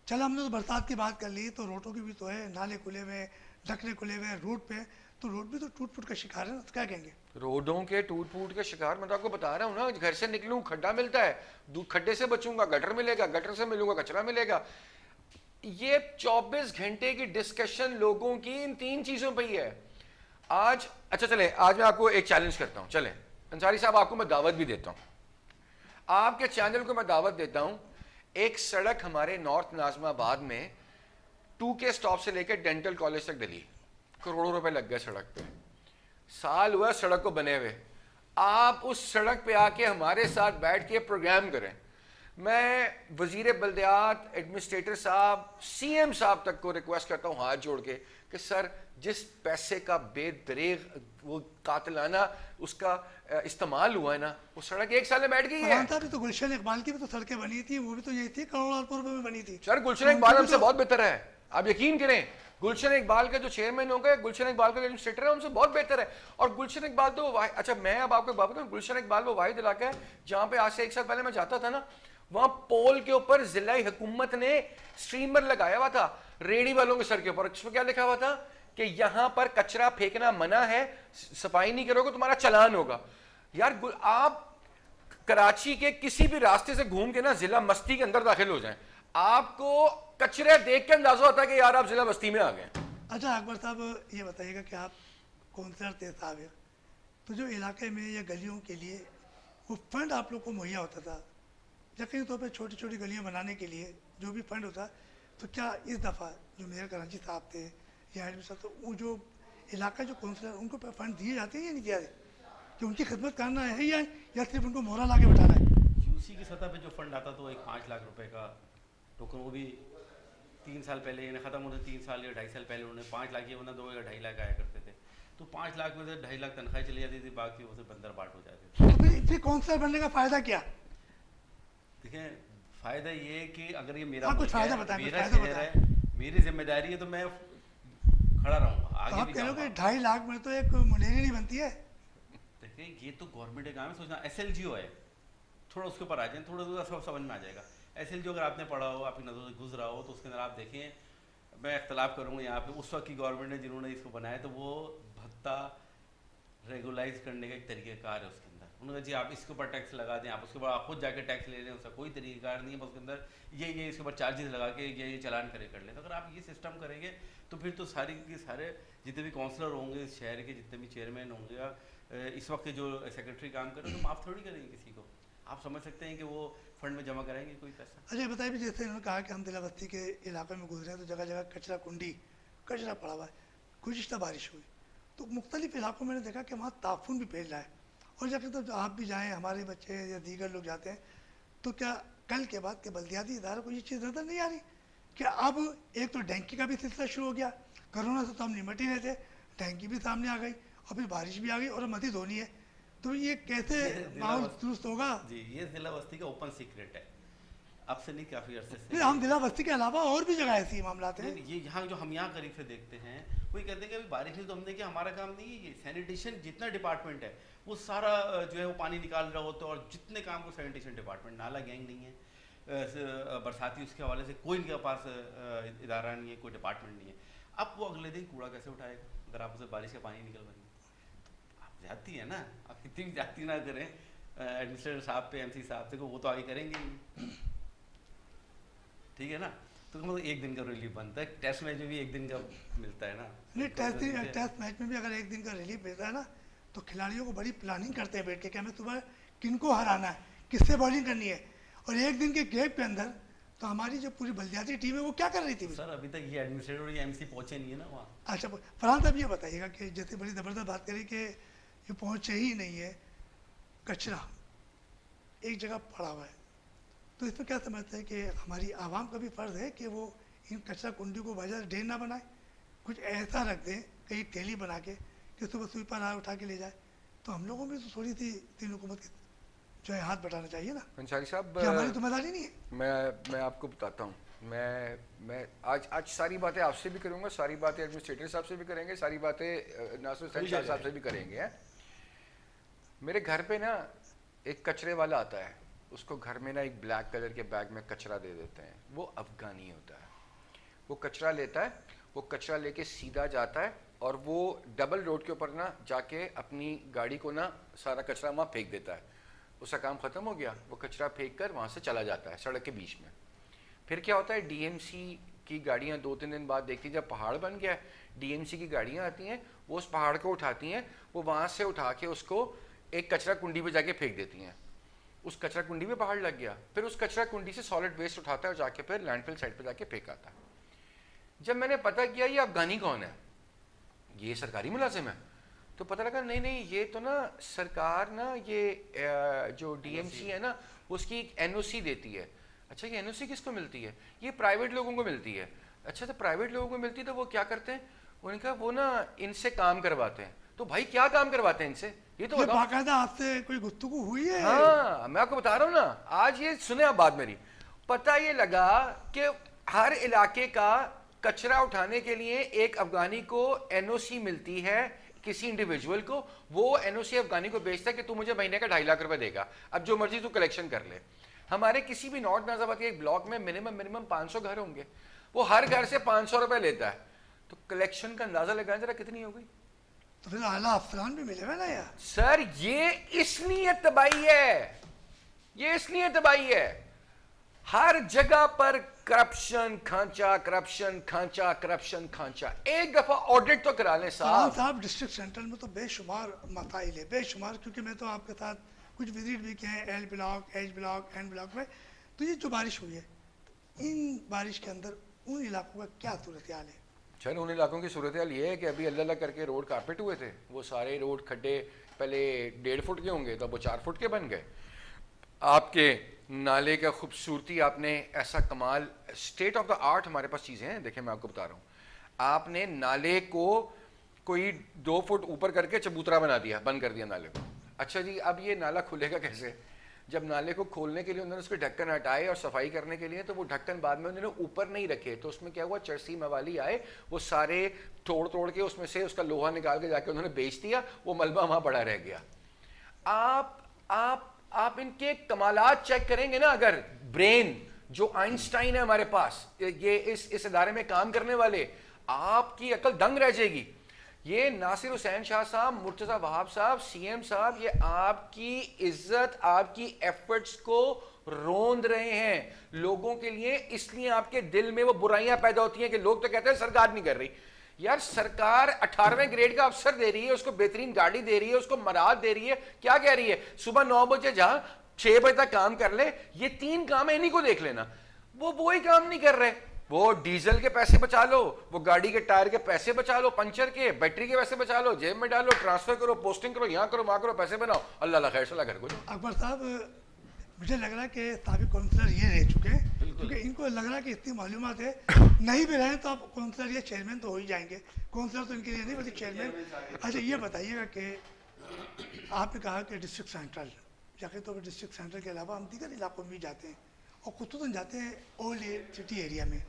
चल हमने तो बरसात की बात कर ली, तो रोडों की भी तो है, नाले खुले हुए, ढकने खुले हुए रोड पे, तो रोड भी तो टूट फूट का शिकार है ना, तो क्या कहेंगे? रोडों के टूट फूट के शिकार मैं तो आपको बता रहा हूँ ना, घर से निकलूँ खड्डा मिलता है, खड्डे से बचूंगा गटर मिलेगा, गटर से मिलूंगा कचरा मिलेगा। ये 24 घंटे की डिस्कशन लोगों की इन 3 चीजों पर ही है आज। अच्छा चले, आज मैं आपको एक चैलेंज करता हूँ, चले अंसारी साहब आपको मैं दावत भी देता हूँ, आपके चैनल को मैं दावत देता हूँ। एक सड़क हमारे नॉर्थ नाजमाबाद में 2K स्टॉप से लेकर डेंटल कॉलेज तक डली, करोड़ों रुपए लग गए सड़क पे, साल हुआ सड़क को बने हुए। आप उस सड़क पे आके हमारे साथ बैठ के प्रोग्राम करें। मैं वजीर बल्दियात, एडमिनिस्ट्रेटर साहब, CM साहब तक को रिक्वेस्ट करता हूँ हाथ जोड़ के कि सर जिस पैसे का बेदरेग वो कातिलाना उसका इस्तेमाल हुआ है ना, वो सड़क 1 साल में बैठ गई है। तो गुलशन इकबाल की भी तो सड़कें बनी थी, वो भी तो यही थी, करोड़ों रुपए में बनी थी। सर गुलशन इकबाल हमसे बहुत बेहतर है, आप यकीन करें। गुलशन इकबाल के जो चेयरमैन हो गए, गुलशन इकबाल का एडमिनिस्ट्रेटर है, उनसे बहुत बेहतर है। और गुलशन इकबाल तो अच्छा मैं अब आपको बात बताऊं, गुलशन इकबाल वो वाहिद इलाका है जहाँ पे आज से 1 साल पहले मैं जाता था ना, वहां पोल के ऊपर जिला हुकूमत ने स्ट्रीमर लगाया हुआ था रेडी वालों के सर के ऊपर, इसमें क्या लिखा हुआ था कि यहां पर कचरा फेंकना मना है, सफाई नहीं करोगे तुम्हारा चालान होगा। यार आप कराची के किसी भी रास्ते से घूम के ना जिला मस्ती के अंदर दाखिल हो जाएं, आपको कचरे देख के अंदाजा होता है कि यार आप जिला बस्ती में आ गए। अच्छा अकबर साहब, ये बताइएगा कि आप काउंसलर थे साहब, तो जो इलाके में या गलियों के लिए वो फंड आप लोग को मुहैया होता था, यकीनी तौर पर छोटी छोटी गलियां बनाने के लिए जो भी फंड होता, तो क्या इस दफ़ा जो मेयर कराची साहब थे या एडमिन साहब, तो वो जो इलाका जो काउंसलर उनको फंड दिए जाते हैं या नहीं दिए जाते, कि उनकी खिदमत करना है या सिर्फ उनको मोहरा ला के बैठाना है? यूसी की सतह पे जो फंड आता तो एक 5 लाख रुपए का टोकन, वो भी 3 साल पहले यानी ख़त्म होने 3 साल या 2.5 साल पहले उन्होंने 5 लाख या 2 या 2.5 लाख आया करते थे, तो 5 लाख में से 2.5 लाख तनख्वाह चली जाती थी, बाकी वो से बंदर बाट हो जाते थे। तो फिर काउंसलर बनने का फ़ायदा क्या? देखें फ़ायदा ये है कि अगर ये मेरा कुछ फ़ायदा बताएं, मेरा शहर है, मेरी जिम्मेदारी है, तो मैं खड़ा रहूँगा आगे तो आप भी कह रहे हो कि जाऊँगा। 2.5 लाख में तो एक मुनेरी नहीं बनती है। देखिए ये तो गवर्नमेंट का काम है सोचना। SLGO है, थोड़ा उसके ऊपर आ जाए, थोड़ा थोड़ा सब समझ में आ जाएगा। SLGO अगर आपने पढ़ा हो, आपकी नज़रों से गुजरा हो, तो उसके अंदर आप देखें, मैं इख्तलाफ करूँगा यहाँ पे, उस वक्त की गवर्नमेंट ने जिन्होंने इसको बनाया तो वो भत्ता रेगुलाइज करने का एक तरीक़ाकार है उसके अंदर। उन्होंने जी आप इसके ऊपर टैक्स लगा दें, आप उसके ऊपर आप खुद जाके टैक्स ले लें, उसका कोई तरीक़ाकार नहीं है, उसके अंदर ये इसके ऊपर चार्जेस लगा के ये चालान कर लें। तो अगर आप ये सिस्टम करेंगे तो फिर तो सारे जितने भी काउंसलर होंगे इस शहर के, जितने भी चेयरमैन होंगे या इस वक्त के जो सेक्रेटरी काम कर रहे हैं तो माफ़ थोड़ी करेंगे किसी को। आप समझ सकते हैं कि वो फंड में जमा कराएंगे कोई पैसा? अच्छा ये बताइए भी, जैसे उन्होंने कहा कि हम दिला बस्ती के इलाके में गुजरे हैं तो जगह जगह कचरा कुंडी, कचरा पड़ा हुआ है। गुज़िश्ता बारिश हुई तो मुख्तलिफ इलाकों में मैंने देखा कि वहाँ ताफून भी फैल रहा है। और जब तक आप भी जाएँ, हमारे बच्चे या दीगर लोग जाते हैं, तो क्या कल के बाद के बल्दियाती इदारों को ये चीज़ नज़र नहीं आ रही कि अब एक तो डेंगू का भी सिलसिला शुरू हो गया। कोरोना से तो हम निमट ही रहे थे, डेंगू भी सामने आ गई और फिर बारिश भी आ गई और मज़ीद होनी है। तो ये कैसे माहौल दुरुस्त होगा? जी, ये जिला बस्ती का ओपन सीक्रेट है, अब से नहीं, काफ़ी अरसे से। फिर हम जिला बस्ती के अलावा और भी जगह ऐसी मामला हैं। ये यहाँ जो हम यहाँ करीब से देखते हैं, वही कहते हैं कि अभी बारिश में तो हमने क्या, हमारा काम नहीं है। ये सैनिटेशन जितना डिपार्टमेंट है वो सारा जो है वो पानी निकाल रहा होता है, और जितने काम को सैनिटेशन डिपार्टमेंट, नाला गैंग नहीं है, बरसाती उसके हवाले से कोई इनके पास इदारा नहीं है, कोई डिपार्टमेंट नहीं है। अब वो अगले दिन कूड़ा कैसे उठाएगा अगर आप उसे बारिश का पानी निकलवाएंगे? आप जाती है ना, आप इतनी भी जाती ना करें एडमिनिस्ट्रेटर साहब पे, एमसी साहब पे, वो तो आगे करेंगे ही, ठीक है ना। तो मतलब एक दिन का रिलीफ बनता है, टेस्ट मैच में भी एक दिन का मिलता है ना। नहीं, टेस्ट मैच में भी अगर एक दिन का रिलीफ मिलता है ना, तो खिलाड़ियों को बड़ी प्लानिंग करते हैं बैठ के कि हमें सुबह किनको हराना है, किससे बॉलिंग करनी है। और एक दिन के गैप के अंदर तो हमारी जो पूरी बल्दियाती टीम है वो क्या कर रही थी सर? अभी तक ये एडमिनिस्ट्रेटर और ये एमसी पहुंचे नहीं है ना वहाँ। अच्छा फरहान साहब, ये बताइएगा कि जैसे बड़ी ज़बरदस्त बात करी कि ये पहुँचे ही नहीं है, कचरा एक जगह पड़ा हुआ है, तो इसमें क्या समझते हैं कि हमारी आवाम का भी फ़र्ज़ है कि वो इन कचरा कुंडी को बाजार ढेर ना बनाए, कुछ ऐसा रख दें कहीं थैली बना के कि सुबह स्वीपर आ उठा के ले जाए। तो हम लोगों में तो थोड़ी सी तीन हुकूमत की जो है हाथ बटाना चाहिए ना। अंसारी साहब, हमारी जिम्मेदारी नहीं है? मैं आपको बताता हूँ, मैं आज सारी बातें आपसे भी करूँगा, सारी बातें एडमिनिस्ट्रेटर साहब से भी करेंगे, सारी बातें नासिर हुसैन शाह साहब से भी करेंगे। मेरे घर पे ना एक कचरे वाला आता है, उसको घर में ना एक ब्लैक कलर के बैग में कचरा दे देते हैं। वो अफ़गानी होता है। वो कचरा लेता है, वो कचरा लेके सीधा जाता है और वो डबल रोड के ऊपर ना जाके अपनी गाड़ी को ना सारा कचरा वहाँ फेंक देता है। उसका काम ख़त्म हो गया, वो कचरा फेंक कर वहाँ से चला जाता है सड़क के बीच में। फिर क्या होता है, डीएमसी की गाड़ियाँ 2-3 दिन बाद देखती, जब पहाड़ बन गया है, डीएमसी की गाड़ियाँ आती हैं, वो उस पहाड़ को उठाती हैं, वो वहाँ से उठा के उसको एक कचरा कुंडी पे जाके फेंक देती हैं। उस कचरा कुंडी में पहाड़ लग गया, फिर उस कचरा कुंडी से सॉलिड वेस्ट उठाता है और जाके फिर लैंडफिल साइड पे जाके फेंक आता है। जब मैंने पता किया ये अफगानी कौन है, ये सरकारी मुलाजिम है, तो पता लगा नहीं ये तो ना सरकार ना ये जो डीएमसी है ना उसकी एक एनओसी देती है। अच्छा, ये एनओसी किसको मिलती है? ये प्राइवेट लोगों को मिलती है। अच्छा, तो प्राइवेट लोगों को मिलती है तो वो क्या करते हैं? उनका वो ना इनसे काम करवाते हैं। तो भाई क्या काम करवाते हैं इनसे, ये तो बाकायदा आपसे कोई गुफ्तगू हुई है? हाँ, मैं आपको बता रहा हूँ ना, आज ये सुने आप बात मेरी। पता ये लगा कि हर इलाके का कचरा उठाने के लिए एक अफगानी को एनओसी मिलती है, किसी इंडिविजुअल को। वो एनओसी अफगानी को बेचता है कि तू मुझे महीने का 2.5 लाख रुपए देगा, अब जो मर्जी तू कलेक्शन कर ले। हमारे किसी भी नॉर्थ नाजाबाद के एक ब्लॉक में मिनिमम 500 घर होंगे, वो हर घर से 500 रुपए लेता है। तो कलेक्शन का अंदाजा लगाएं जरा कितनी हो गई। तो फिर आला अफसरान भी मिले हुए ना यार। सर ये इसलिए तबाही है, ये इसलिए तबाही है। हर जगह पर करप्शन खांचा, करप्शन खांचा, करप्शन खांचा। एक दफा ऑडिट तो करा लें साहब। डिस्ट्रिक्ट सेंटर में तो बेशुमार मसाइल है, बेशुमार, क्योंकि मैं तो आपके साथ कुछ विजिट भी किए हैं L block, H block, N block में। तो ये जो बारिश हुई है, इन बारिश के अंदर उन इलाकों का क्या सूरत हाल है? चलो, उन इलाकों की सूरत हाल ये है कि अभी अल्लाह करके रोड कारपेट हुए थे, वो सारे रोड खड्डे पहले 1.5 फुट के होंगे तो वो 4 फुट के बन गए। आपके नाले का खूबसूरती आपने ऐसा कमाल, स्टेट ऑफ द आर्ट हमारे पास चीज़ें हैं। देखें मैं आपको बता रहा हूँ, आपने नाले को कोई 2 फुट ऊपर करके चबूतरा बना दिया, बंद कर दिया नाले को। अच्छा जी, अब ये नाला खुलेगा कैसे? जब नाले को खोलने के लिए उन्होंने उसके ढक्कन हटाए और सफाई करने के लिए, तो वो ढक्कन बाद में उन्होंने ऊपर नहीं रखे, तो उसमें क्या हुआ, चरसी मवाली आए, वो सारे तोड़ के उसमें से उसका लोहा निकाल के जाके उन्होंने बेच दिया, वो मलबा वहाँ पड़ा रह गया। आप इनके कमालात चेक करेंगे ना, अगर ब्रेन जो आइंस्टाइन है हमारे पास, ये इस इदारे में काम करने वाले, आपकी अकल दंग रह जाएगी। ये नासिर हुसैन शाह साहब, मुर्तज़ा वहाब साहब, सीएम साहब, ये आपकी इज्जत, आपकी एफर्ट्स को रोंद रहे हैं लोगों के लिए। इसलिए आपके दिल में वो बुराइयां पैदा होती हैं कि लोग तो कहते हैं सरकार नहीं कर रही। यार सरकार 18वें ग्रेड का अफसर दे रही है, उसको बेहतरीन गाड़ी दे रही है, उसको मराद दे रही है, क्या कह रही है, सुबह 9 बजे जा 6 बजे तक काम कर ले। ये 3 काम है, इन्हीं को देख लेना। वो ही काम नहीं कर रहे। वो डीजल के पैसे बचा लो, वो गाड़ी के टायर के पैसे बचा लो, पंचर के, बैटरी के पैसे बचा लो, जेब में डालो, ट्रांसफर करो, पोस्टिंग करो, यहाँ करो, वहां करो, पैसे बनाओ, अल्लाह खैर सला घर को। अकबर साहब, मुझे लग रहा है कि साबिक काउंसलर ये रह चुके हैं, क्योंकि इनको लग रहा है कि इतनी मालूमात है, नहीं भी रहे तो आप काउंसलर या चेयरमैन तो हो ही जाएंगे। काउंसलर तो इनके लिए नहीं, बल्कि चेयरमैन। अच्छा, ये बताइएगा कि आपने कहा कि डिस्ट्रिक्ट सेंट्रल, जाके तो डिस्ट्रिक्ट सेंट्रल के अलावा हम दीगर इलाकों में भी जाते हैं, और खुसूसन जाते हैं ओल्ड सिटी एरिया में।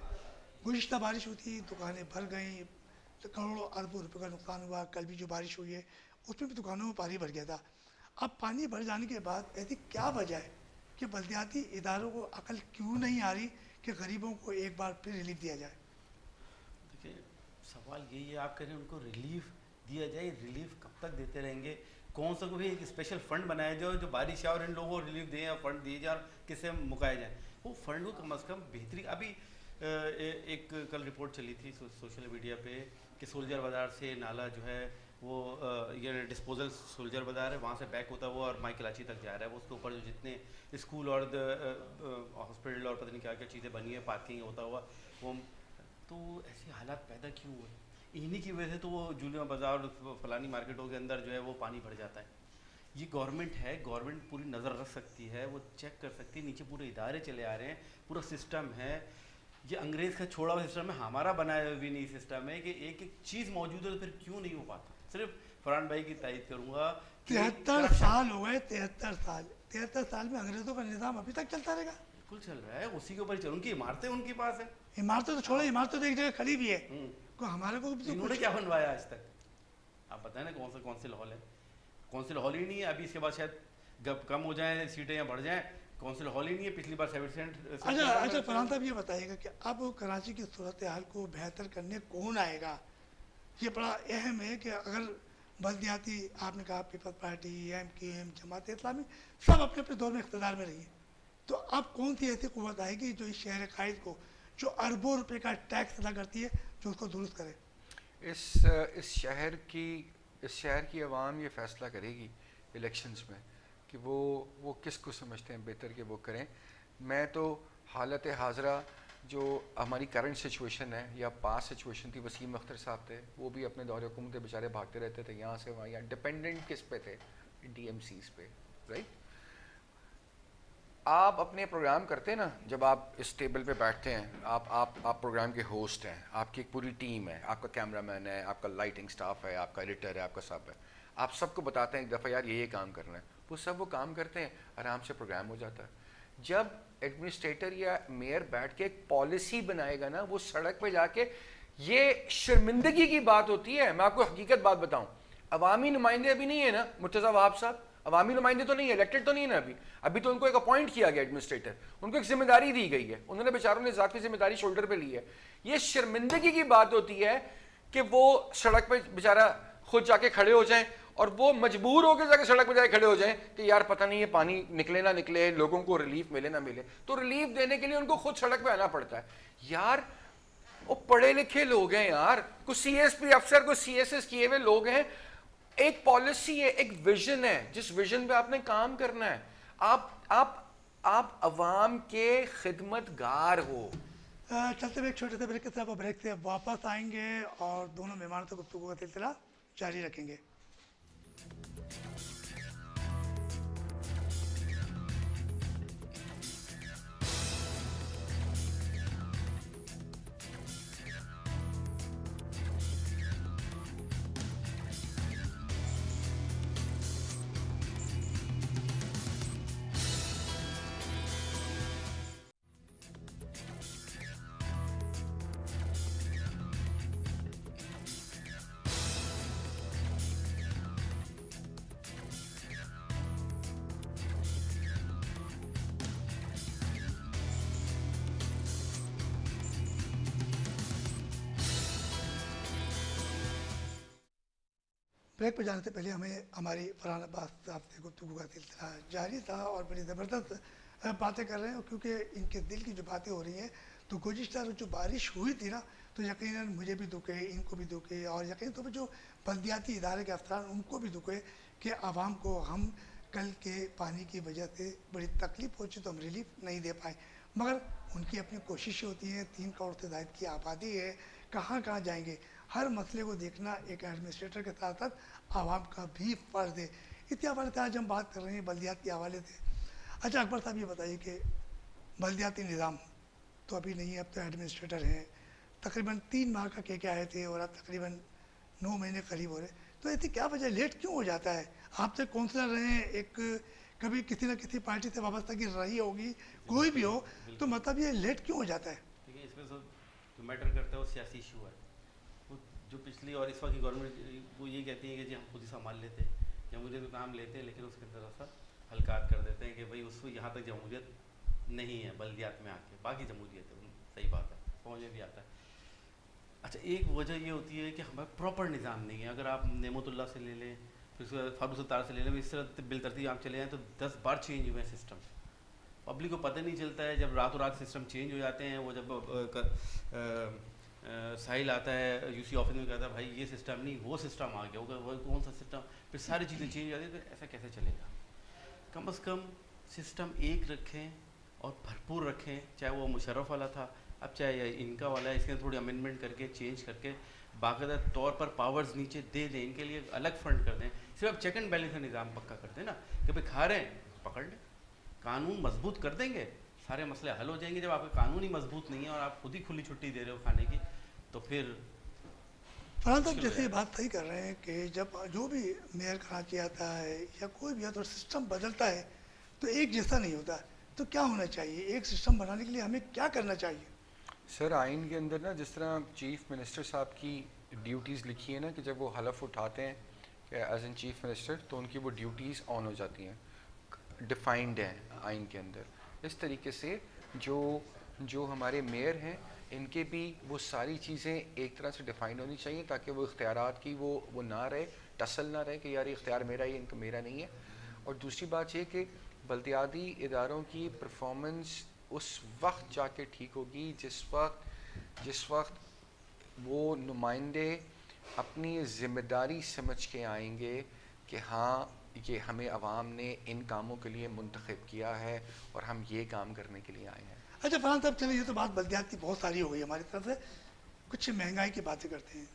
गुज़िश्ता बारिश हुई थी, दुकानें भर गई, करोड़ों अरबों रुपए का नुकसान हुआ। कल भी जो बारिश हुई है उसमें भी दुकानों में पानी भर गया था। अब पानी भर जाने के बाद ऐसी क्या वजह है कि बल्दियाती इदारों को अकल क्यों नहीं आ रही कि गरीबों को एक बार फिर रिलीफ दिया जाए? देखिए, सवाल यही है, आप कह रहे हैं उनको रिलीफ दिया जाए, रिलीफ कब तक देते रहेंगे? कौन सा कोई एक स्पेशल फंड बनाया जाए जो बारिश आए और इन लोगों को रिलीफ दें, या फंड दिए जाए और किससे मुकाया जाए? वो फंड को कम अज़ कम बेहतरी। अभी एक कल रिपोर्ट चली थी सोशल मीडिया पे कि सोल्जर बाज़ार से नाला जो है वो ये डिस्पोजल सोल्जर बाज़ार है, वहाँ से बैक होता हुआ और माइकलाची तक जा रहा है। वो उसके ऊपर जो जितने स्कूल और हॉस्पिटल और पता नहीं क्या क्या चीज़ें बनी है, पार्किंग होता हुआ वो, तो ऐसे हालात पैदा क्यों हुए? इन्हीं की वजह से तो वो जूलिया बाज़ार और फलानी मार्केटों के अंदर जो है वो पानी भर जाता है। ये गवर्नमेंट है, गवर्नमेंट पूरी नज़र रख सकती है, वो चेक कर सकती है, नीचे पूरे इदारे चले आ रहे हैं, पूरा सिस्टम है। ये अंग्रेज़ का छोड़ा हुआ सिस्टम है, हमारा बनाया भी नहीं सिस्टम है कि एक एक चीज़ मौजूद है तो फिर क्यों नहीं हो पाता। सिर्फ फरहान भाई की तारीफ करूँगा। 73 साल हो गए, 73 साल में अंग्रेज़ों का निज़ाम अभी तक चलता रहेगा? बिल्कुल चल रहा है, उसी के ऊपर चल, उनकी इमारतें उनके पास है। इमारतें तो छोड़ो, इमारतें तो एक जगह खड़ी भी है, को हमारे को भी तो इन्होंने क्या बनवाया आज तक? आप बताएं ना, कौन सा काउंसिल हॉल है? काउंसिल हॉल ही नहीं है। अभी इसके बाद शायद कम हो जाए सीटें या बढ़ जाएं, काउंसिल हॉल ही नहीं है। पिछली बार 7%। अच्छा फरहान साहब, ये बताइएगा कि अब कराची की सूरत हाल को बेहतर करने कौन आएगा? ये बड़ा अहम है कि अगर बल्दियाती, आपने कहा peoples party, MKM, Jamaat Islami सब अपने अपने दौर में इख्तिदार में रही है, तो अब कौन सी ऐसी कुव्वत आएगी जो इस शहर कायद को, जो अरबों रुपए का टैक्स अदा करती है, जो उसको दुरुस्त करे? इस शहर की आवाम ये फैसला करेगी इलेक्शंस में कि वो किसको समझते हैं बेहतर कि वो करें। मैं तो हालत हाजरा जो हमारी करंट सिचुएशन है या पास सिचुएशन थी, वसीम अख्तर साहब थे, वो भी अपने दौरे हुकूमत बेचारे भागते रहते थे यहाँ से वहाँ, यहाँ डिपेंडेंट किस पे थे? DMCs पे, राइट? आप अपने प्रोग्राम करते हैं ना, जब आप इस टेबल पे बैठते हैं, आप प्रोग्राम के होस्ट हैं, आपकी एक पूरी टीम है, आपका कैमरामैन है, आपका लाइटिंग स्टाफ है, आपका एडिटर है, आपका सब है, आप सबको बताते हैं एक दफ़ा यार ये काम करना है, वो सब वो काम करते हैं, आराम से प्रोग्राम हो जाता है। जब एडमिनिस्ट्रेटर या मेयर बैठ के एक पॉलिसी बनाएगा ना, वो सड़क पे जाके, ये शर्मिंदगी की बात होती है। मैं आपको हकीकत बात बताऊं, अवामी नुमाइंदे अभी नहीं है ना, मुर्तज़ा वहाब साहब अवामी नुमाइंदे तो नहीं है, इलेक्टेड तो नहीं है ना अभी तो उनको एक अपॉइंट किया गया एडमिनिस्ट्रेटर, उनको एक जिम्मेदारी दी गई है, उन्होंने बेचारों ने ज़ाती जिम्मेदारी शोल्डर पे ली है। ये शर्मिंदगी की बात होती है कि वो सड़क पे बेचारा खुद जाके खड़े हो जाएं और वो मजबूर होकर जाके सड़क पे जाके खड़े हो जाएं कि यार पता नहीं ये पानी निकले ना निकले, लोगों को रिलीफ मिले ना मिले। तो रिलीफ देने के लिए उनको खुद सड़क पे आना पड़ता है। यार वो पढ़े लिखे लोग हैं यार, कुछ CSP अफसर, कुछ CSS किए हुए लोग हैं, एक पॉलिसी है, एक विजन है, जिस विजन पे आपने काम करना है। आप अवाम के खिदमतगार हो। चलते हुए एक छोटे से ब्रेक के साथ ब्रेक से वापस आएंगे और दोनों मेहमानों से गुफ्तगू का सिलसिला जारी रखेंगे। ब्रेक पर जाने से पहले हमें हमारी फरहान अब्बास साहब से गुफ्तगू का सिलसिला जारी था और बड़ी ज़बरदस्त बातें कर रहे हैं, क्योंकि इनके दिल की जो बातें हो रही हैं तो गुज़िश्ता रोज़ जो बारिश हुई थी ना, तो यकीनन मुझे भी दुख है, इनको भी दुख है, और यकीन तो जो बल्दियाती इदारे के अफसरान उनको भी दुख है कि आवाम को हम कल के पानी की वजह से बड़ी तकलीफ पहुँची तो हम रिलीफ नहीं दे पाए, मगर उनकी अपनी कोशिशें होती हैं। 3 करोड़ से ज़ायद की आबादी है, कहाँ कहाँ जाएंगे। हर मसले को देखना एक एडमिनिस्ट्रेटर के साथ साथ आवाम का भी फ़र्ज़ है। इसी हवाले से आज हम बात कर रहे हैं बल्दियात के हवाले से। अच्छा अकबर साहब, ये बताइए कि बल्दियाती निज़ाम तो अभी नहीं है, अब तो एडमिनिस्ट्रेटर हैं, तकरीबन 3 माह का कह के आए थे और अब तकरीबन 9 महीने करीब हो रहे, तो ऐसी क्या वजह, लेट क्यों हो जाता है? आप तो काउंसलर रहे हैं, एक कभी किसी न किसी पार्टी से वाबस्तगी रही होगी, कोई भी हो, तो मतलब ये लेट क्यों हो जाता है? देखिए, इसमें जो मैटर करता है वो सियासी इशू है। वो जो पिछली और इस वक्त की गवर्नमेंट वो ये कहती है कि जी हम खुद ही संभाल लेते हैं, जमहूरियत में काम लेते हैं, लेकिन उसके अंदर सा हल्कात कर देते हैं कि भाई उसको यहाँ तक जमहूरियत नहीं है बल्दियात में आके, बाकी जमहूरियत है, सही बात है, समझ में भी आता है। अच्छा, एक वजह ये होती है कि हमारा प्रॉपर निज़ाम नहीं है। अगर आप नेमतुल्ला से ले लें, फिर उसके बाद फारूक सत्तार से ले लें, इस तरह बिलतरतीब आप चले जाएँ तो 10 बार चेंज हुए हैं सिस्टम। पब्लिक को पता नहीं चलता है, जब रातों रात सिस्टम चेंज हो जाते हैं। वो जब साहिल आता है यूसी ऑफिस में, कहता है भाई ये सिस्टम नहीं वो सिस्टम आ गया, वो कौन सा सिस्टम, फिर सारी चीज़ें चेंज हो जाती है, तो ऐसा कैसे चलेगा? कम से कम सिस्टम एक रखें और भरपूर रखें, चाहे वो मुशर्रफ वाला था, अब चाहे इनका वाला है, इसके थोड़ी अमेंडमेंट करके चेंज करके बाकायदा तौर पर पावर्स नीचे दे दें, इनके लिए अलग फंड कर दें। सिर्फ अब चेक एंड बैलेंस का निज़ाम पक्का कर दें ना, कि भाई खा रहे हैं पकड़ लें, कानून मजबूत कर देंगे, सारे मसले हल हो जाएंगे। जब आपका कानून ही मजबूत नहीं है और आप खुद ही खुली छुट्टी दे रहे हो खाने की, तो फिर फरहान साहब जैसे ये बात सही कर रहे हैं कि जब जो भी मेयर कराची आता है या कोई भी आता है, सिस्टम बदलता है तो एक जैसा नहीं होता, तो क्या होना चाहिए? एक सिस्टम बनाने के लिए हमें क्या करना चाहिए? सर आइन के अंदर ना, जिस तरह चीफ मिनिस्टर साहब की ड्यूटीज़ लिखी है ना, कि जब वो हलफ उठाते हैं कि एज एन चीफ मिनिस्टर, तो उनकी वो ड्यूटीज़ ऑन हो जाती हैं, डिफाइंड हैं आइन के अंदर। इस तरीके से जो हमारे मेयर हैं, इनके भी वो सारी चीज़ें एक तरह से डिफाइन होनी चाहिए, ताकि वो इख्तियारात की वो ना रहे, टसल ना रहे कि यार ये इख्तियार मेरा ही, इनका मेरा नहीं है। और दूसरी बात ये कि बल्दियाती इदारों की परफॉर्मेंस उस वक्त जाके ठीक होगी जिस वक्त वो नुमाइंदे अपनी ज़िम्मेदारी समझ के आएंगे कि हाँ ये हमें आवाम ने इन कामों के लिए मुंतखब किया है और हम ये काम करने के लिए आए हैं। अच्छा फरहान साहब, चलिए ये तो बात बल्दियात की बहुत सारी हो गई हमारी तरफ से, कुछ महंगाई की बातें करते हैं।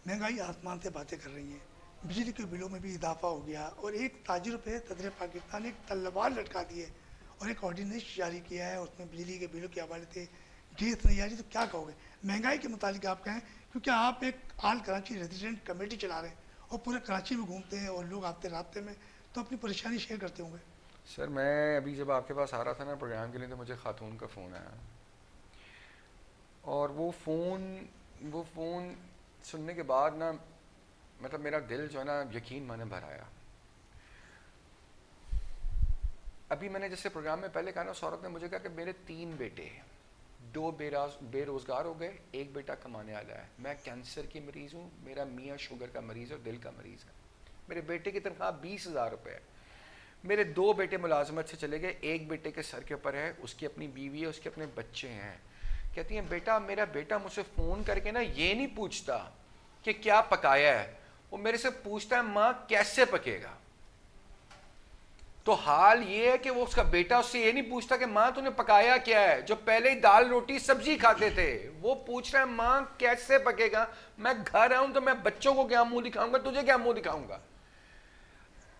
महंगाई आसमान से बातें कर रही है, बिजली के बिलों में भी इजाफा हो गया, और एक ताजिर पे सदर पाकिस्तान ने एक तलवार लटका दी है और एक ऑर्डिनेंस जारी किया है, उसमें बिजली के बिलों के हवाले से गैस नहीं आ रही, तो क्या कहोगे महंगाई के मुतालिक आप कहें? क्योंकि आप एक आल कराची रेजिडेंट कमेटी चला रहे हैं और पूरे कराची में घूमते हैं और लोग आते रास्ते में तो अपनी परेशानी शेयर करते होंगे। सर मैं अभी जब आपके पास आ रहा था ना प्रोग्राम के लिए, तो मुझे खातून का फ़ोन आया, और वो फ़ोन सुनने के बाद ना, मतलब मेरा दिल जो है ना यकीन माने भर आया। अभी मैंने जैसे प्रोग्राम में पहले कहा ना, उस औरत ने मुझे कहा कि मेरे 3 बेटे हैं, 2 बेरोज़गार हो गए, 1 बेटा कमाने वाला है, मैं कैंसर की मरीज़ हूँ, मेरा मियाँ शुगर का मरीज़ और दिल का मरीज़ है, मेरे बेटे की तनख्वाह 20,000 रुपये है, मेरे 2 बेटे मुलाजमत से चले गए, 1 बेटे के सर के ऊपर है, उसकी अपनी बीवी है, उसके अपने बच्चे हैं। कहती हैं बेटा, मेरा बेटा मुझसे फ़ोन करके ना ये नहीं पूछता कि क्या पकाया है, वो मेरे से पूछता है माँ कैसे पकेगा। तो हाल ये है कि वो उसका बेटा उससे ये नहीं पूछता कि माँ तूने पकाया क्या है, जो पहले ही दाल रोटी सब्जी खाते थे, वो पूछ रहा है माँ कैसे पकेगा। मैं घर आऊं तो मैं बच्चों को क्या मुंह दिखाऊंगा, तुझे क्या मुंह दिखाऊंगा।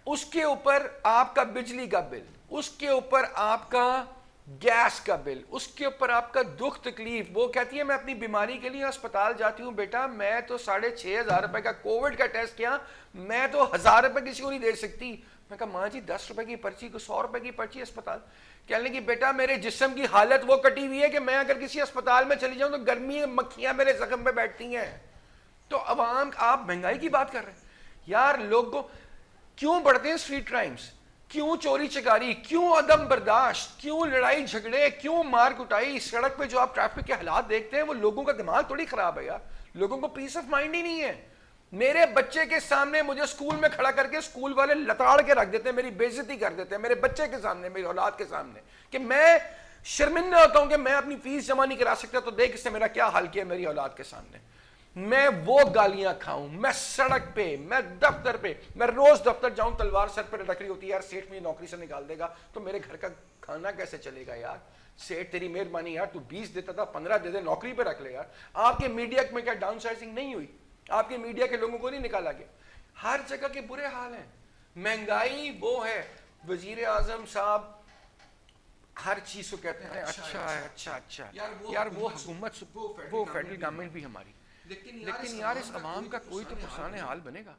उसके ऊपर आपका बिजली का बिल, उसके ऊपर आपका गैस का बिल, उसके ऊपर आपका दुख तकलीफ। वो कहती है मैं अपनी बीमारी के लिए अस्पताल जाती हूँ, बेटा मैं तो 6,500 रुपए का कोविड का टेस्ट किया, मैं तो 1,000 रुपए किसी को नहीं दे सकती। मैं कहा माँ जी 10 रुपए की पर्ची को 100 रुपए की पर्ची अस्पताल। कहने लगी बेटा मेरे जिस्म की हालत वो कटी हुई है कि मैं अगर किसी अस्पताल में चली जाऊं तो गर्मी मक्खियां मेरे जख्म पे बैठती हैं। तो अवाम, आप महंगाई की बात कर रहे हैं यार, लोगों क्यों बढ़ते हैं स्ट्रीट क्राइम्स, क्यों चोरी चकारी, क्यों अदम बर्दाश्त, क्यों लड़ाई झगड़े, क्यों मार कुटाई। सड़क पे जो आप ट्रैफिक के हालात देखते हैं वो लोगों का दिमाग थोड़ी खराब है यार, लोगों को पीस ऑफ माइंड ही नहीं है। मेरे बच्चे के सामने मुझे स्कूल में खड़ा करके स्कूल वाले लताड़ के रख देते हैं, मेरी बेइज्जती कर देते हैं मेरे बच्चे के सामने, मेरी औलाद के सामने, कि मैं शर्मिंदा होता हूं कि मैं अपनी फीस जमा नहीं करा सकता, तो देख इसने मेरा क्या हाल किया मेरी औलाद के सामने। मैं वो गालियां खाऊं, मैं सड़क पे, मैं दफ्तर पे, मैं रोज दफ्तर जाऊं तलवार सर पे लटक रही होती है, यार सेठ मुझे नौकरी से निकाल देगा तो मेरे घर का खाना कैसे चलेगा यार, सेठ तेरी मेहरबानी यार, तू 20 देता था 15 दे दे, नौकरी पे रख ले यार। आपके मीडिया में क्या डाउनसाइजिंग नहीं हुई? आपके मीडिया के लोगों को नहीं निकाला गया? हर जगह के बुरे हाल हैं, महंगाई वो है, वजीर आजम साहब हर चीज को कहते हैं अच्छा है, अच्छा यार वो हुकूमत, वो फेडरल गवर्नमेंट भी हमारी, लेकिन यार इस अवाम का कोई तो पुरसान हाल बनेगा,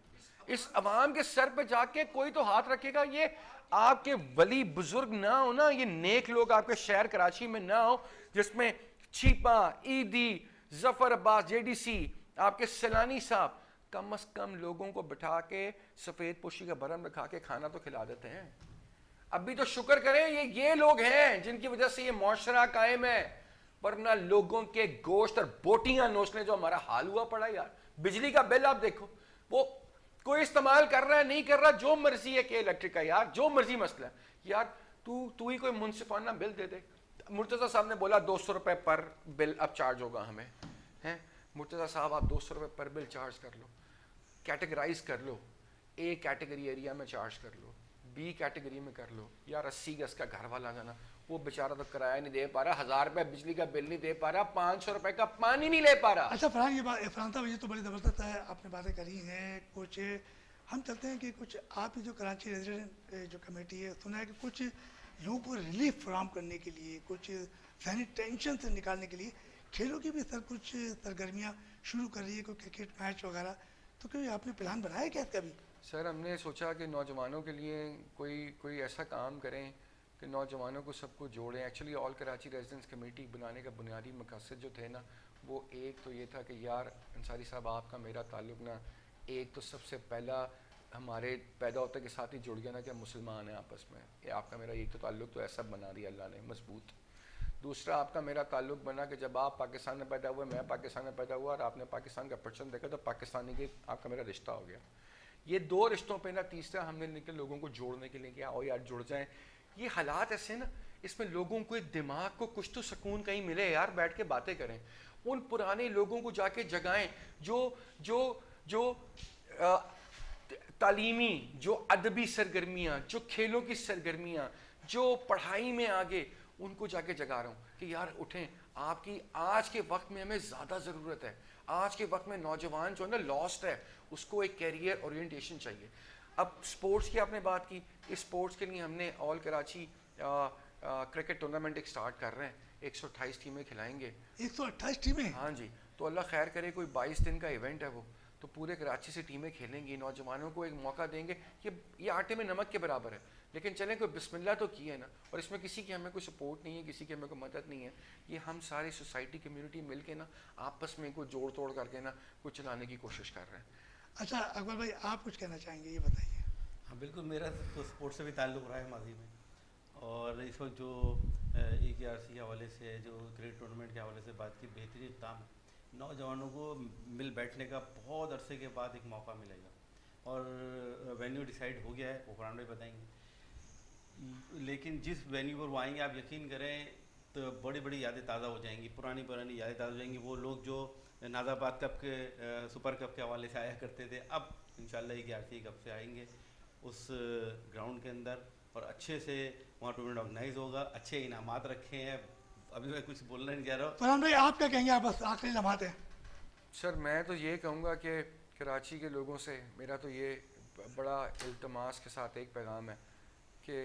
इस अवाम के सर पे जाके कोई तो हाथ रखेगा। ये आपके वली बुजुर्ग ना हो ना, ये नेक लोग आपके शहर कराची में ना हो, जिसमें छीपा, ईदी, जफर अब्बास, जेडीसी, आपके सैलानी साहब कम अज कम लोगों को बिठा के सफेद पोशी का भरम रखा के खाना तो खिला देते हैं। अभी तो शुक्र करें ये लोग हैं जिनकी वजह से ये मुआशरा कायम है, वरना लोगों के गोश्त और बोटियां नोचने जो हमारा हाल हुआ पड़ा यार। बिजली का बिल आप देखो, वो कोई इस्तेमाल कर रहा है नहीं कर रहा, जो मर्जी है कि इलेक्ट्रिक का यार जो मर्जी मसला है यार, तू ही कोई मुनसिफाना बिल दे दे। मुर्तजा साहब ने बोला 200 रुपए पर बिल अब चार्ज होगा हमें, हैं मुर्तजा साहब आप 200 रुपए पर बिल चार्ज कर लो, कैटेगराइज कर लो, ए कैटेगरी एरिया में चार्ज कर लो, बी कैटेगरी में कर लो। यार 80 गज का घर वाला जाना, वो बेचारा तो किराया नहीं दे पा रहा, 1000 रुपए बिजली का बिल नहीं दे पा रहा, 500 रुपए का पानी नहीं ले पा रहा। अच्छा फरहान, ये बात फरहान साहब, ये तो बड़ी ज़बरदस्त है, आपने बातें करी हैं। कुछ हम चलते हैं कि कुछ आपकी जो कराची रेजिडेंट जो कमेटी है, सुना है कि कुछ लोगों को रिलीफ फराहम करने के लिए, कुछ जहनी टेंशन से निकालने के लिए खेलों की भी सर कुछ सरगर्मियाँ शुरू कर रही है, कोई क्रिकेट मैच वगैरह, तो कोई आपने प्लान बनाया क्या इसका भी? सर हमने सोचा कि नौजवानों के लिए कोई ऐसा काम करें कि नौजवानों को सबको जोड़ें। Actually all Karachi residents committee बनाने का बुनियादी मकसद जो थे ना, वो एक तो ये था कि यार अंसारी साहब आपका मेरा ताल्लुक़ ना, एक तो सबसे पहला हमारे पैदा होते के साथ ही जुड़ गया ना कि हम मुसलमान हैं आपस में, ये आपका मेरा एक तो ताल्लुक़ तो ऐसा बना दिया अल्लाह ने मजबूत। दूसरा आपका मेरा ताल्लुक़ बना कि जब आप पाकिस्तान में पैदा हुए, मैं पाकिस्तान में पैदा हुआ और आपने पाकिस्तान का परचम देखा, तो पाकिस्तानी के आपका मेरा रिश्ता हो गया। ये दो रिश्तों पे ना तीसरा हमने निकल लोगों को जोड़ने के लिए किया, और यार जुड़ जाएं। ये हालात ऐसे ना, इसमें लोगों को दिमाग को कुछ तो सुकून कहीं मिले यार, बैठ के बातें करें, उन पुराने लोगों को जाके जगाएं जो जो जो तालीमी, जो अदबी सरगर्मियाँ, जो खेलों की सरगर्मियाँ, जो पढ़ाई में आगे, उनको जाके जगा रहा हूँ कि यार उठें, आपकी आज के वक्त में हमें ज़्यादा ज़रूरत है। आज के वक्त में नौजवान जो है ना लॉस्ट है, उसको एक कैरियर ओरिएंटेशन चाहिए। अब स्पोर्ट्स की आपने बात की, इस स्पोर्ट्स के लिए हमने ऑल कराची क्रिकेट टूर्नामेंट एक स्टार्ट कर रहे हैं, 128 टीमें खिलाएंगे। 128 टीमें? हाँ जी, तो अल्लाह खैर करे, कोई 22 दिन का इवेंट है वो, तो पूरे कराची से टीमें खेलेंगी, नौजवानों को एक मौका देंगे। ये आटे में नमक के बराबर है, लेकिन चलें कोई बिस्मिल्लाह तो की है ना, और इसमें किसी की हमें कोई सपोर्ट नहीं है, किसी की हमें कोई मदद नहीं है। ये हम सारी सोसाइटी कम्युनिटी मिल के ना आपस में कोई जोड़ तोड़ करके ना कुछ चलाने की कोशिश कर रहे हैं। अच्छा अकबर भाई, आप कुछ कहना चाहेंगे, ये बताइए। हाँ बिल्कुल, मेरा तो स्पोर्ट्स से भी ताल्लुक़ रहा है माजी में, और इस वक्त जो EKRC के हवाले से, जो क्रिकेट टूर्नामेंट के हवाले से बात की, बेहतरीन काम है। नौजवानों को मिल बैठने का बहुत अरसे के बाद एक मौका मिलेगा, और वेन्यू डिसाइड हो गया है, वो फरहान भाई बताएंगे। लेकिन जिस वेन्यू पर वो आएंगे, आप यकीन करें तो बड़ी बड़ी यादें ताज़ा हो जाएंगी, पुरानी पुरानी यादें ताज़ा हो जाएंगी। वो लोग जो नाज़ाबाद कप के सुपर कप के हवाले से आया करते थे, अब इंशाल्लाह EKRC कप से आएंगे उस ग्राउंड के अंदर, और अच्छे से वहाँ टूर्नामेंट ऑर्गेनाइज होगा। अच्छे इनामात रखे हैं, अभी मैं कुछ बोलना नहीं चाह रहा हूँ। फरहान भाई आप क्या कहेंगे, आप बस आखिरी लम्हात हैं। सर मैं तो ये कहूँगा कि कराची के लोगों से मेरा तो ये बड़ा इल्तमास के साथ एक पैगाम है कि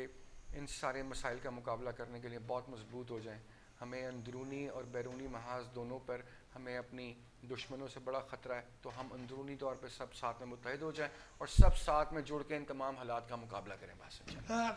इन सारे मसाइल का मुकाबला करने के लिए बहुत मजबूत हो जाएं। हमें अंदरूनी और बैरूनी महाज दोनों पर हमें अपनी दुश्मनों से बड़ा ख़तरा है, तो हम अंदरूनी तौर पर सब साथ में मुत्तहिद हो जाएं और सब साथ में जुड़ के इन तमाम हालात का मुकाबला करें। बस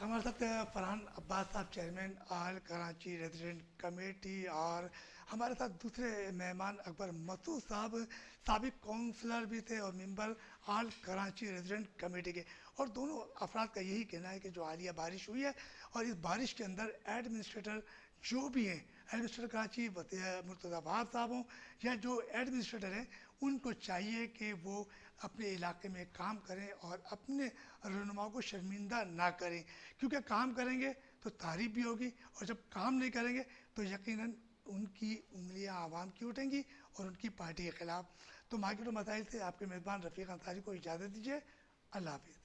हमारे साथ फरहान अब्बास साहब, chairman all Karachi resident committee, और हमारे साथ दूसरे मेहमान अकबर मसूद साहब, साबिक काउंसलर भी थे और member all Karachi resident committee के। और दोनों अफराद का यही कहना है कि जो हालिया बारिश हुई है, और इस बारिश के अंदर एडमिनिस्ट्रेटर जो भी हैं, एडमिनिस्ट्रेटर कराची मुर्तज़ा वहाब साहब हों या जो एडमिनिस्ट्रेटर हैं, उनको चाहिए कि वो अपने इलाके में काम करें और अपने रहनुमाओं को शर्मिंदा ना करें, क्योंकि काम करेंगे तो तारीफ भी होगी, और जब काम नहीं करेंगे तो यकीनन उनकी उंगलियां आवाम की उठेंगी और उनकी पार्टी के खिलाफ। तो मार्केट और मसाइल से आपके मेज़बान रफ़ीक अंसारी को इजाज़त दीजिए। अल्लाह हाफिज़।